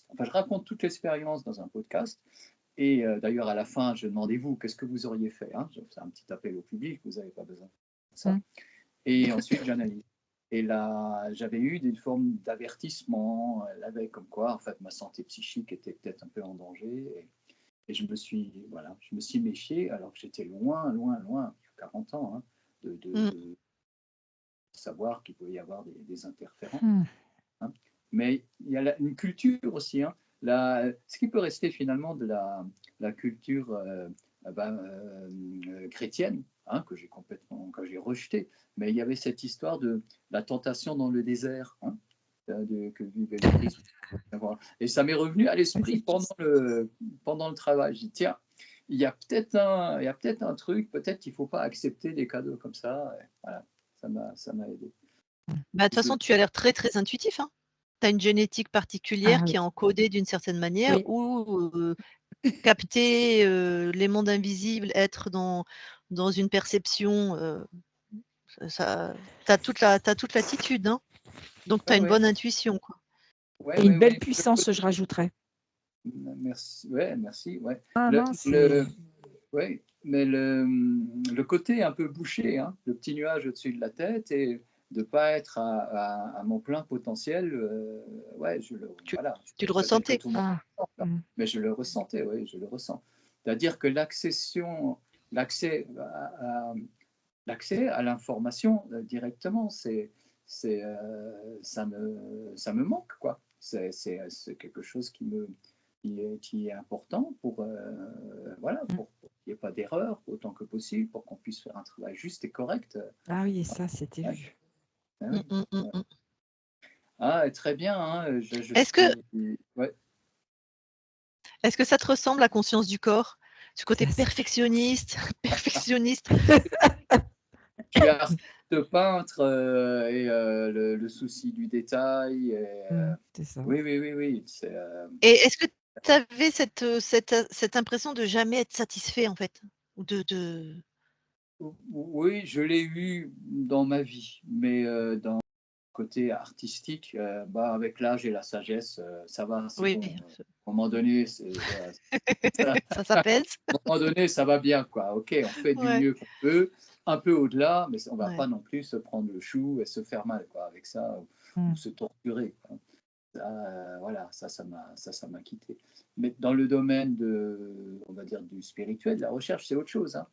Enfin, je raconte toute l'expérience dans un podcast. Et d'ailleurs, à la fin, je demandais vous, qu'est-ce que vous auriez fait, hein. Je fais un petit appel au public, vous n'avez pas besoin de ça. Mm. Et ensuite, j'analyse. Et là, j'avais eu des formes d'avertissement, avec comme quoi, en fait, ma santé psychique était peut-être un peu en danger. Et je me suis méfié, alors que j'étais loin, loin, loin, 40 ans, hein, mm, de savoir qu'il pouvait y avoir des interférences, Hmm. hein. Mais il y a une culture aussi, hein, ce qui peut rester finalement de la culture chrétienne, hein, que j'ai rejetée. Mais il y avait cette histoire de la tentation dans le désert, hein, que vivait le Christ. Et ça m'est revenu à l'esprit pendant le travail. Je dis, tiens, il y a peut-être un truc, peut-être qu'il ne faut pas accepter des cadeaux comme ça. Et voilà, ça m'a aidé. bah, de toute façon, tu as l'air très, très intuitif, hein. Tu as une génétique particulière Ah qui oui, est encodée d'une certaine manière oui. où, capter, les mondes invisibles, être dans une perception, tu as toute l'attitude, hein. Donc tu Ouais, as une ouais, bonne intuition, quoi. ouais, Et ouais, une belle ouais. puissance, je rajouterais. Merci, ouais, merci, ouais. Ah Le, non, le, c'est... ouais, mais le côté un peu bouché, hein, le petit nuage au-dessus de la tête et de pas être à mon plein potentiel, ouais, voilà, Tu le peut-être que ressentais? tout le monde Ah. ressent, quoi. Mais je le ressentais, oui, je le ressens. C'est-à-dire que l'accès à l'information directement, ça me manque, quoi. C'est quelque chose qui est important pour, voilà, pour qu'il n'y ait pas d'erreur autant que possible, pour qu'on puisse faire un travail juste et correct. Ah oui, ça, c'était Ouais. vu. Ah, Mmh, oui. mmh, mmh. Ah, très bien, hein, Est-ce que ouais. est-ce que ça te ressemble, la conscience du corps? Ce côté Ça, c'est perfectionniste, perfectionniste. Je suis artiste peintre, et le souci du détail et c'est ça. oui, oui, oui, oui, c'est, Et est-ce que tu avais cette impression de jamais être satisfait, en fait? Ou oui, je l'ai eu dans ma vie, mais dans le côté artistique, bah, avec l'âge et la sagesse, ça va, c'est oui, bon, à un moment donné, voilà, ça ça s'apaise? à un moment donné, ça va bien, quoi. OK, on fait du Ouais, mieux qu'on peut, un peu au-delà, mais on va ouais. pas non plus se prendre le chou et se faire mal, quoi, avec ça, ou Mmh. se torturer, quoi. Ça, voilà, ça m'a quitté. Mais dans le domaine on va dire, du spirituel, de la recherche, c'est autre chose, hein.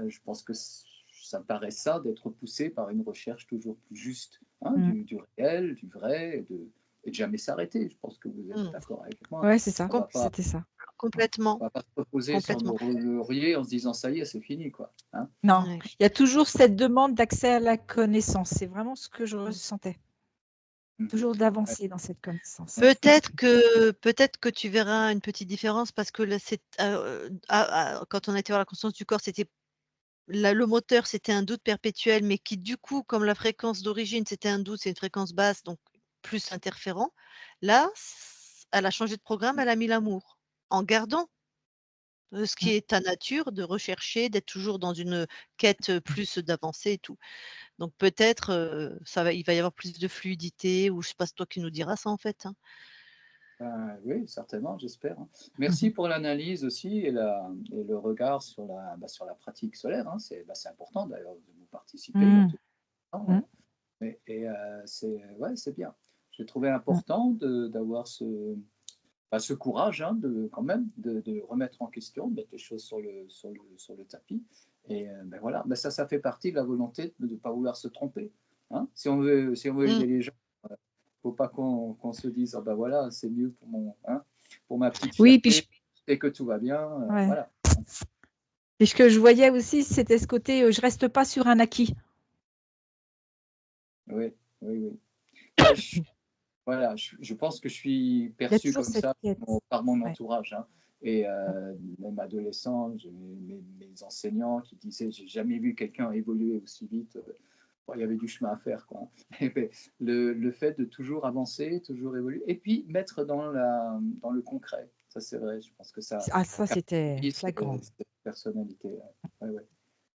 Je pense que ça me paraît ça d'être poussé par une recherche toujours plus juste, hein, Mmh. du réel, du vrai, et de jamais s'arrêter. Je pense que vous êtes Mmh. d'accord avec moi. Ouais, c'est ça, On va pas, c'était ça. Complètement, on va pas se reposer sur complètement. nos lauriers en se disant ça y est, c'est fini, quoi. Hein. Non, Ouais. il y a toujours cette demande d'accès à la connaissance. C'est vraiment ce que je ressentais. Mhm. Toujours d'avancer dans cette connaissance. Ouais. Peut-être que tu verras une petite différence parce que là, quand on était voir la conscience du corps, c'était le moteur, c'était un doute perpétuel, mais qui du coup, comme la fréquence d'origine, c'était un doute, c'est une fréquence basse, donc plus interférent. Là, elle a changé de programme, elle a mis l'amour, en gardant ce qui Mmh. est ta nature de rechercher, d'être toujours dans une quête, plus d'avancée et tout. Donc peut-être, il va y avoir plus de fluidité ou je sais pas, c'est toi qui nous diras ça en fait, hein. Oui, certainement, j'espère, hein. Merci pour l'analyse aussi et le regard sur la pratique solaire, hein. C'est important d'ailleurs de vous participer en Mmh. tout cas. Mmh. Ouais, c'est bien. J'ai trouvé Mmh. important d'avoir ce courage, hein, quand même de remettre en question, de mettre les choses sur le tapis. Et ben voilà, ben ça fait partie de la volonté de ne pas vouloir se tromper, hein. Si on veut Mmh. aider les gens, faut pas qu'on se dise, ah ben voilà, c'est mieux pour ma petite Oui, puis fierté, et que tout va bien, ouais. voilà. Et ce que je voyais aussi, c'était ce côté, je reste pas sur un acquis. Oui, oui, oui. Ben, voilà, je pense que je suis Il y a perçu toujours comme cette ça quête. par mon Ouais. entourage, hein. Et même adolescent, j'ai mes enseignants qui disaient, j'ai jamais vu quelqu'un évoluer aussi vite. Bon, il y avait du chemin à faire, quoi. Et ben, le fait de toujours avancer, toujours évoluer, et puis mettre dans le concret, ça c'est vrai, je pense que ça Ah, ça, c'était caractérise flagrant. cette personnalité. Ouais, ouais,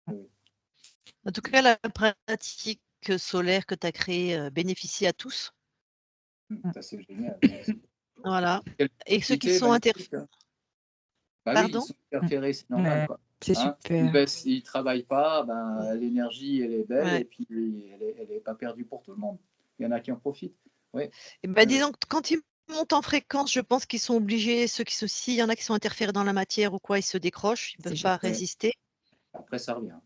ouais. En tout cas, la pratique solaire que tu as créée, bénéficie à tous. Mmh. Ça c'est génial. Voilà, Quelle et ceux qui possibilité sont magnifique, hein. Bah oui, ils pardon? sont interférés, c'est normal, Ouais, quoi. c'est Hein. super. Ils travaillent pas, ben, l'énergie, elle est belle, Ouais, et puis elle est pas perdue pour tout le monde. Il y en a qui en profitent. Oui, et bah, oui, oui. disons que quand ils montent en fréquence, je pense qu'ils sont obligés, ceux qui s'il y en a qui sont interférés dans la matière ou quoi, ils se décrochent, ils C'est peuvent génial. pas Ouais. résister. Après, ça revient.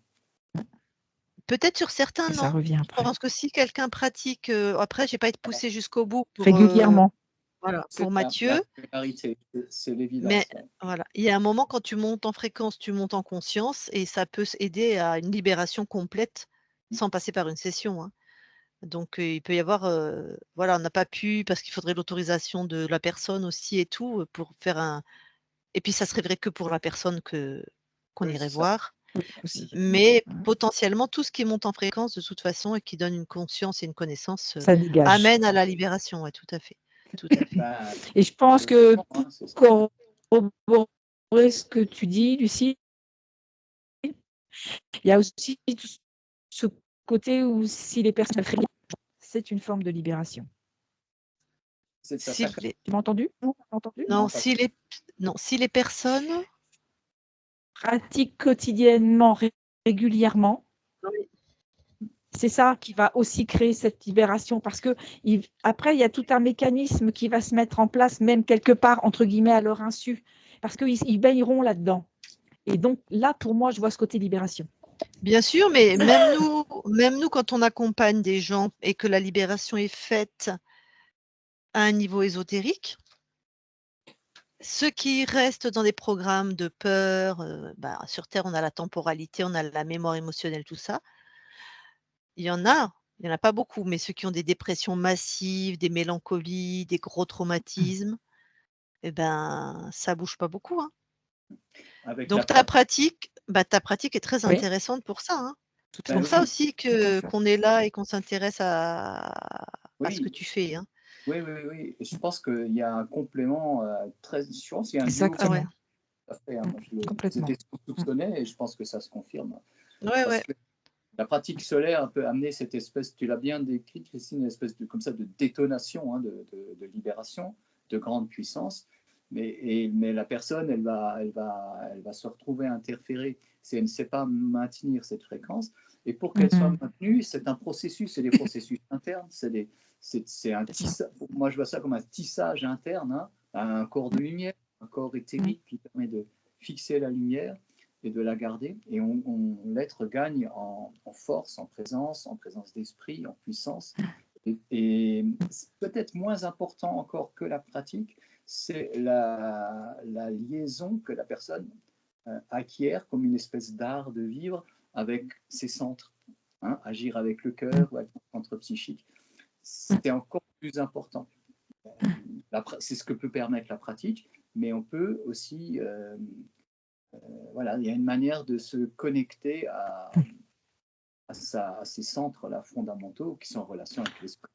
Peut-être sur certains, Et ça non. revient Je après. pense que si quelqu'un pratique, après j'ai pas été poussée jusqu'au bout Régulièrement. pour C'est ça, la Mathieu, régularité, c'est mais l'évidence. Ouais. voilà, il y a un moment quand tu montes en fréquence, tu montes en conscience et ça peut aider à une libération complète sans passer par une session, hein. Donc il peut y avoir, voilà, on n'a pas pu parce qu'il faudrait l'autorisation de la personne aussi et tout, pour faire un et puis ça serait vrai que pour la personne qu'on Oui, irait c'est ça. voir. Aussi. Mais Mmh. potentiellement, tout ce qui monte en fréquence de toute façon et qui donne une conscience et une connaissance, Ça dégage. amène à la libération, ouais, tout à fait, tout à fait. Ben, Et je pense que absolument, pour hein, c'est ça. corroborer ce que tu dis, Lucie, il y a aussi tout ce côté où si les personnes font, c'est une forme de libération. Ça Si s'accorde. les Tu m'as entendu? Vous m'avez entendu? non, Non, pas si les personnes Pratique quotidiennement, régulièrement, oui, C'est ça qui va aussi créer cette libération parce que après, il y a tout un mécanisme qui va se mettre en place, même quelque part, entre guillemets, à leur insu, parce qu'ils baigneront là-dedans. Et donc là, pour moi, je vois ce côté libération. Bien sûr, mais même nous, quand on accompagne des gens et que la libération est faite à un niveau ésotérique, ceux qui restent dans des programmes de peur, sur Terre, on a la temporalité, on a la mémoire émotionnelle, tout ça. Il y en a pas beaucoup, mais ceux qui ont des dépressions massives, des mélancolies, des gros traumatismes, ça bouge pas beaucoup, hein. Avec la Donc ta pratique est très Oui, intéressante pour ça, hein. tout C'est à pour Ben ça fait. oui, aussi Tout à fait. qu'on est là et qu'on s'intéresse à ce que oui, tu fais, hein. oui, oui, oui. Et je pense qu'il y a un complément très. Je pense qu'il y a un duo Ah ouais. Exactement. tout à fait, hein. Moi, Complètement. c'était ce qu'on soupçonnait et je pense que ça se confirme. Ouais, Parce ouais. que la pratique solaire peut amener cette espèce, tu l'as bien décrit, Christine, une espèce de, comme ça, de détonation, hein, de libération, de grande puissance. Mais la personne, elle va se retrouver interférée si elle ne sait pas maintenir cette fréquence. Et pour qu'elle soit maintenue, c'est un processus, c'est des processus internes, c'est un tissage. Moi, je vois ça comme un tissage interne, hein, un corps de lumière, un corps éthérique qui permet de fixer la lumière et de la garder. Et l'être gagne en force, en présence d'esprit, en puissance. Et peut-être moins important encore que la pratique, c'est la liaison que la personne acquiert comme une espèce d'art de vivre avec ses centres. Hein, agir avec le cœur ou avec le centre psychique, c'est encore plus important. C'est ce que peut permettre la pratique, mais on peut aussi voilà, il y a une manière de se connecter à ces centres-là fondamentaux qui sont en relation avec l'esprit.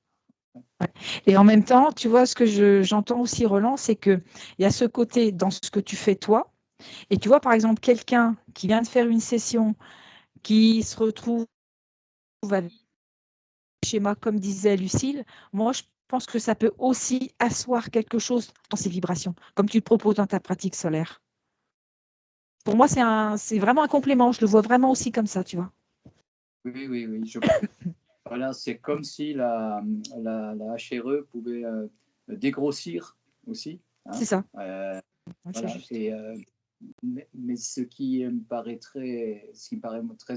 Et en même temps, tu vois, ce que j'entends aussi, Roland, c'est qu'il y a ce côté dans ce que tu fais toi. Et tu vois, par exemple, quelqu'un qui vient de faire une session, qui se retrouve avec le schéma, comme disait Lucille, moi, je pense que ça peut aussi asseoir quelque chose dans ces vibrations, comme tu le proposes dans ta pratique solaire. Pour moi, c'est vraiment un complément. Je le vois vraiment aussi comme ça, tu vois. Oui, oui, oui. Voilà, c'est comme si la HRE pouvait dégrossir aussi. Hein. C'est ça. C'est Voilà. juste. Et, mais ce qui me paraît très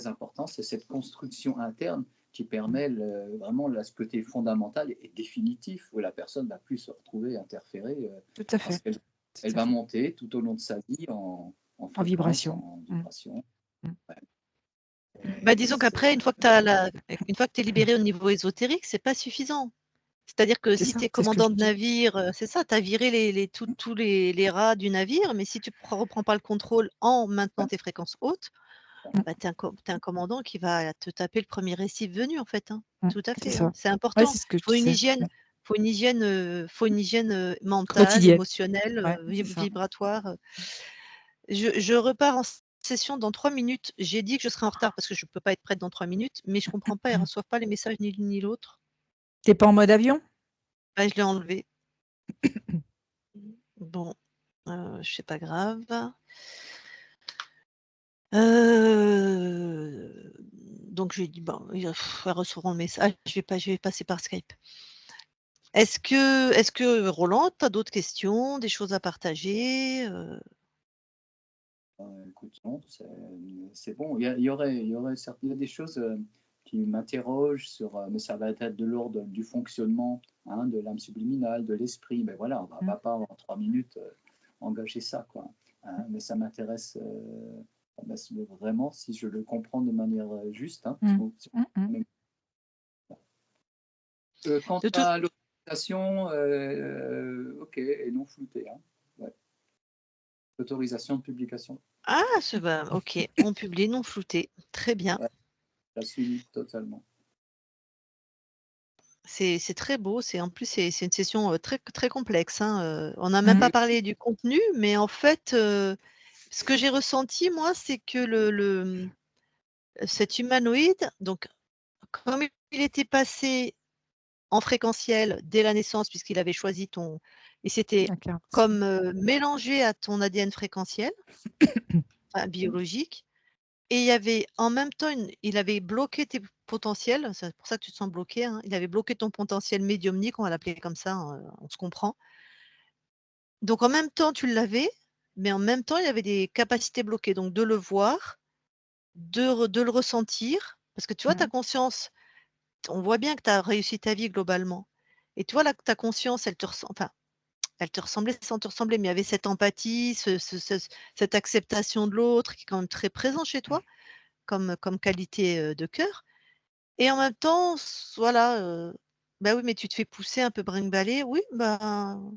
important, c'est cette construction interne qui permet vraiment ce côté fondamental et définitif où la personne va plus se retrouver interférée Tout à parce fait. qu'elle Tout elle à va fait. monter tout au long de sa vie en En fréquence, vibration. en vibration. Disons qu'après, une fois que tu es libéré au niveau ésotérique, c'est pas suffisant. C'est-à-dire que C'est si ça, tu es c'est ce que je commandant de dis. navire, c'est ça, tu as viré tous les rats du navire, mais si tu reprends pas le contrôle en maintenant tes fréquences hautes, tu es un commandant qui va te taper le premier récif venu, en fait, hein. Tout à C'est fait, hein. ça. C'est Ouais, important. c'est ce que je Il faut une disais. hygiène mentale, Quotidienne. émotionnelle, Ouais, c'est ça. vibratoire. Je repars en session dans 3 minutes. J'ai dit que je serais en retard parce que je ne peux pas être prête dans 3 minutes, mais je comprends pas, ils reçoivent pas les messages ni l'une ni l'autre. T'es pas en mode avion? Je l'ai enlevé. Bon, c'est pas grave. Donc je lui ai dit: «Bon, elles recevront le message, je vais passer par Skype». Est-ce que Roland, tu as d'autres questions, des choses à partager? Écoute, non, c'est bon. Il y aurait il y a des choses qui m'interrogent sur, mais ça va être de l'ordre du fonctionnement, hein, de l'âme subliminale, de l'esprit. Mais voilà, on va pas en 3 minutes engager ça, quoi. Hein, mais ça m'intéresse vraiment si je le comprends de manière juste. Hein, quant De toute à l'autorisation, ok, et non floutée. Hein. Ouais. L'autorisation de publication. OK, on publie non flouté. Très bien. Ouais, j'assume totalement. C'est très beau, en plus, c'est une session, très très complexe, hein, on n'a même pas parlé du contenu, mais en fait, ce que j'ai ressenti moi, c'est que cet humanoïde, donc comme il était passé en fréquentiel dès la naissance puisqu'il avait choisi ton et c'était D'accord. comme, mélangé à ton ADN fréquentiel, enfin biologique. Et il y avait en même temps il avait bloqué tes potentiels, c'est pour ça que tu te sens bloqué, hein. Il avait bloqué ton potentiel médiumnique, on va l'appeler comme ça, on se comprend. Donc en même temps, tu l'avais, mais en même temps, il y avait des capacités bloquées. Donc de le voir, de le ressentir, parce que tu vois, ta conscience, on voit bien que tu as réussi ta vie globalement. Et tu vois là que ta conscience, elle te ressemblait sans te ressembler, mais il y avait cette empathie, cette acceptation de l'autre qui est quand même très présent chez toi, comme qualité, de cœur. Et en même temps, voilà, bah oui, mais tu te fais pousser un peu brinque-ballé. Oui, ben,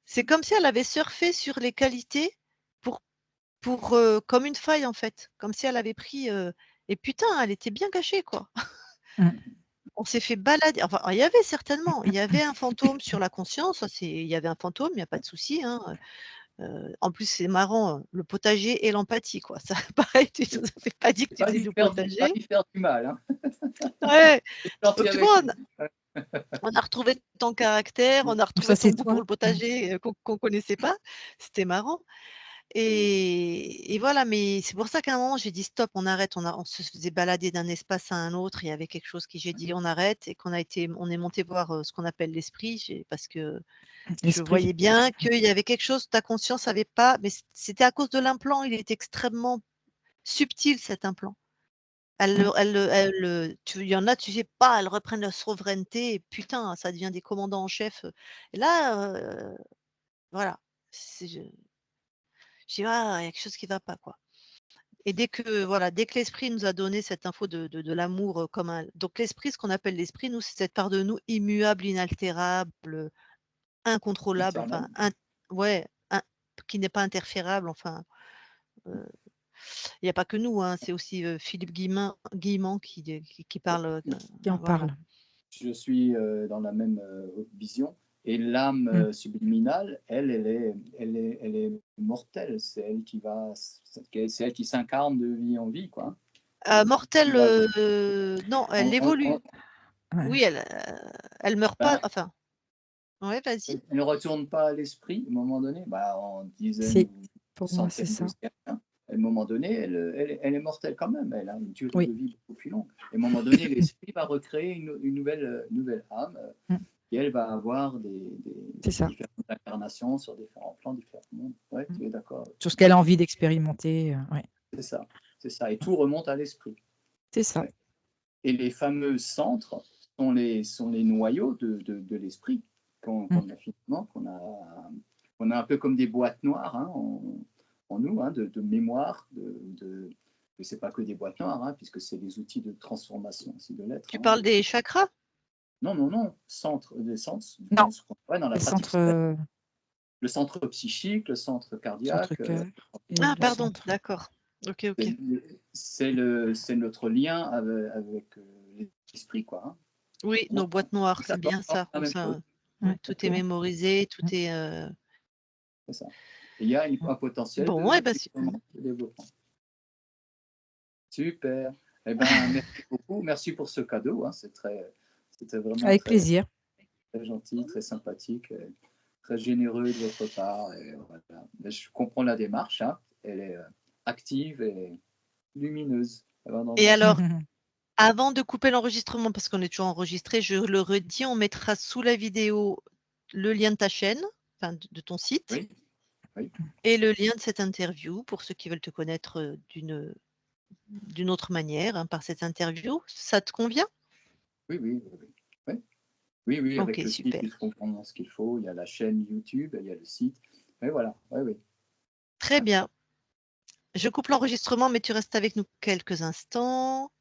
c'est comme si elle avait surfé sur les qualités pour comme une faille, en fait. Comme si elle avait pris, et putain, elle était bien cachée, quoi. On s'est fait balader, enfin, il y avait certainement, il y avait un fantôme sur la conscience, ça il y avait un fantôme, il y a pas de souci, hein, en plus, c'est marrant, le potager et l'empathie, quoi. Ça, pareil, tu nous avais pas dit que C'est tu pas faisais lui du faire potager. du mal, hein. Ouais, C'est gentil donc tu avec vois, lui. on a retrouvé ton caractère, on a Ça, retrouvé ton c'est goût pour toi. le potager, qu'on connaissait pas. C'était marrant. Et voilà, mais c'est pour ça qu'à un moment, j'ai dit: «Stop, on arrête». On se faisait balader d'un espace à un autre. Il y avait quelque chose qui j'ai dit: «On arrête» et on est monté voir, ce qu'on appelle l'esprit. Parce que je L'esprit. voyais bien qu'il y avait quelque chose, ta conscience avait pas, mais c'était à cause de l'implant. Il était extrêmement subtil, cet implant. Il y en a, tu sais pas, elles reprennent leur souveraineté et putain, ça devient des commandants en chef, et là, voilà, je dis: «Ah, il y a quelque chose qui va pas, quoi». Et dès que l'esprit nous a donné cette info de l'amour, comme un donc l'esprit, ce qu'on appelle l'esprit, nous, c'est cette part de nous immuable, inaltérable, incontrôlable, enfin, Éternel. ouais, qui n'est pas interférable, enfin, heu, il y a pas que nous, hein, c'est aussi, Philippe Guillemant qui parle, Qui en voilà. parle. Je suis dans la même vision. Et l'âme Mm. subliminale, elle est mortelle. C'est elle qui va, c'est elle qui s'incarne de vie en vie, quoi. Mortelle, On va- non, elle on- évolue. Ouais. Oui, elle meurt pas, ben, enfin, ouais, vas-y. elle ne retourne pas à l'esprit à un moment donné, bah, en dizaines Si, ou pour moi, c'est centaines de ça. siècles. Hein. À un moment donné, elle est mortelle quand même. Elle a une durée Oui. de vie beaucoup plus longue. Et à un moment donné, l'esprit va recréer une nouvelle âme. Mm. Et elle va avoir C'est ça. différentes incarnations sur différents plans, différents mondes. Ouais, tu es d'accord. Tout ce qu'elle a envie d'expérimenter. Ouais. C'est ça, c'est ça. Et tout remonte à l'esprit. C'est ça. Ouais. Et les fameux centres sont les noyaux de l'esprit qu'on a finalement, qu'on a un peu comme des boîtes noires, hein, en nous, hein, de mémoire, mais c'est pas que des boîtes noires, hein, puisque c'est des outils de transformation aussi de l'être. Tu Hein, parles des chakras? Non, non, non, des centres, Non, ce qu'on voit dans la les pratique centres, spirituelle. Le centre psychique, le centre centre cardiaque, cœur et Ah le pardon, centre. d'accord. OK, OK. c'est notre lien avec l'esprit, quoi. Hein. Oui, nos boîtes noires, c'est bien C'est ça, la où même chose. ça, Mm. ouais, tout est mémorisé, tout est, C'est ça. Et il y a un potentiel bon, ouais, bah, de développement. Super. Eh ben, merci beaucoup. Merci pour ce cadeau. Hein. C'était vraiment Avec plaisir. très gentil, très sympathique, très généreux de votre part. Et voilà. Mais je comprends la démarche. Hein. Elle est active et lumineuse. Elle va dans le et bon sens. alors, avant de couper l'enregistrement, parce qu'on est toujours enregistré, je le redis, on mettra sous la vidéo le lien de ta chaîne, enfin de ton site, Oui, oui, et le lien de cette interview pour ceux qui veulent te connaître, d'une autre manière, hein, par cette interview. Ça te convient? oui, oui, oui, oui. Oui. Oui, oui, avec OK, le site, super. ils comprendront ce qu'il faut. Il y a la chaîne YouTube, il y a le site. Et voilà, oui, oui. Très bien. Je coupe l'enregistrement, mais tu restes avec nous quelques instants.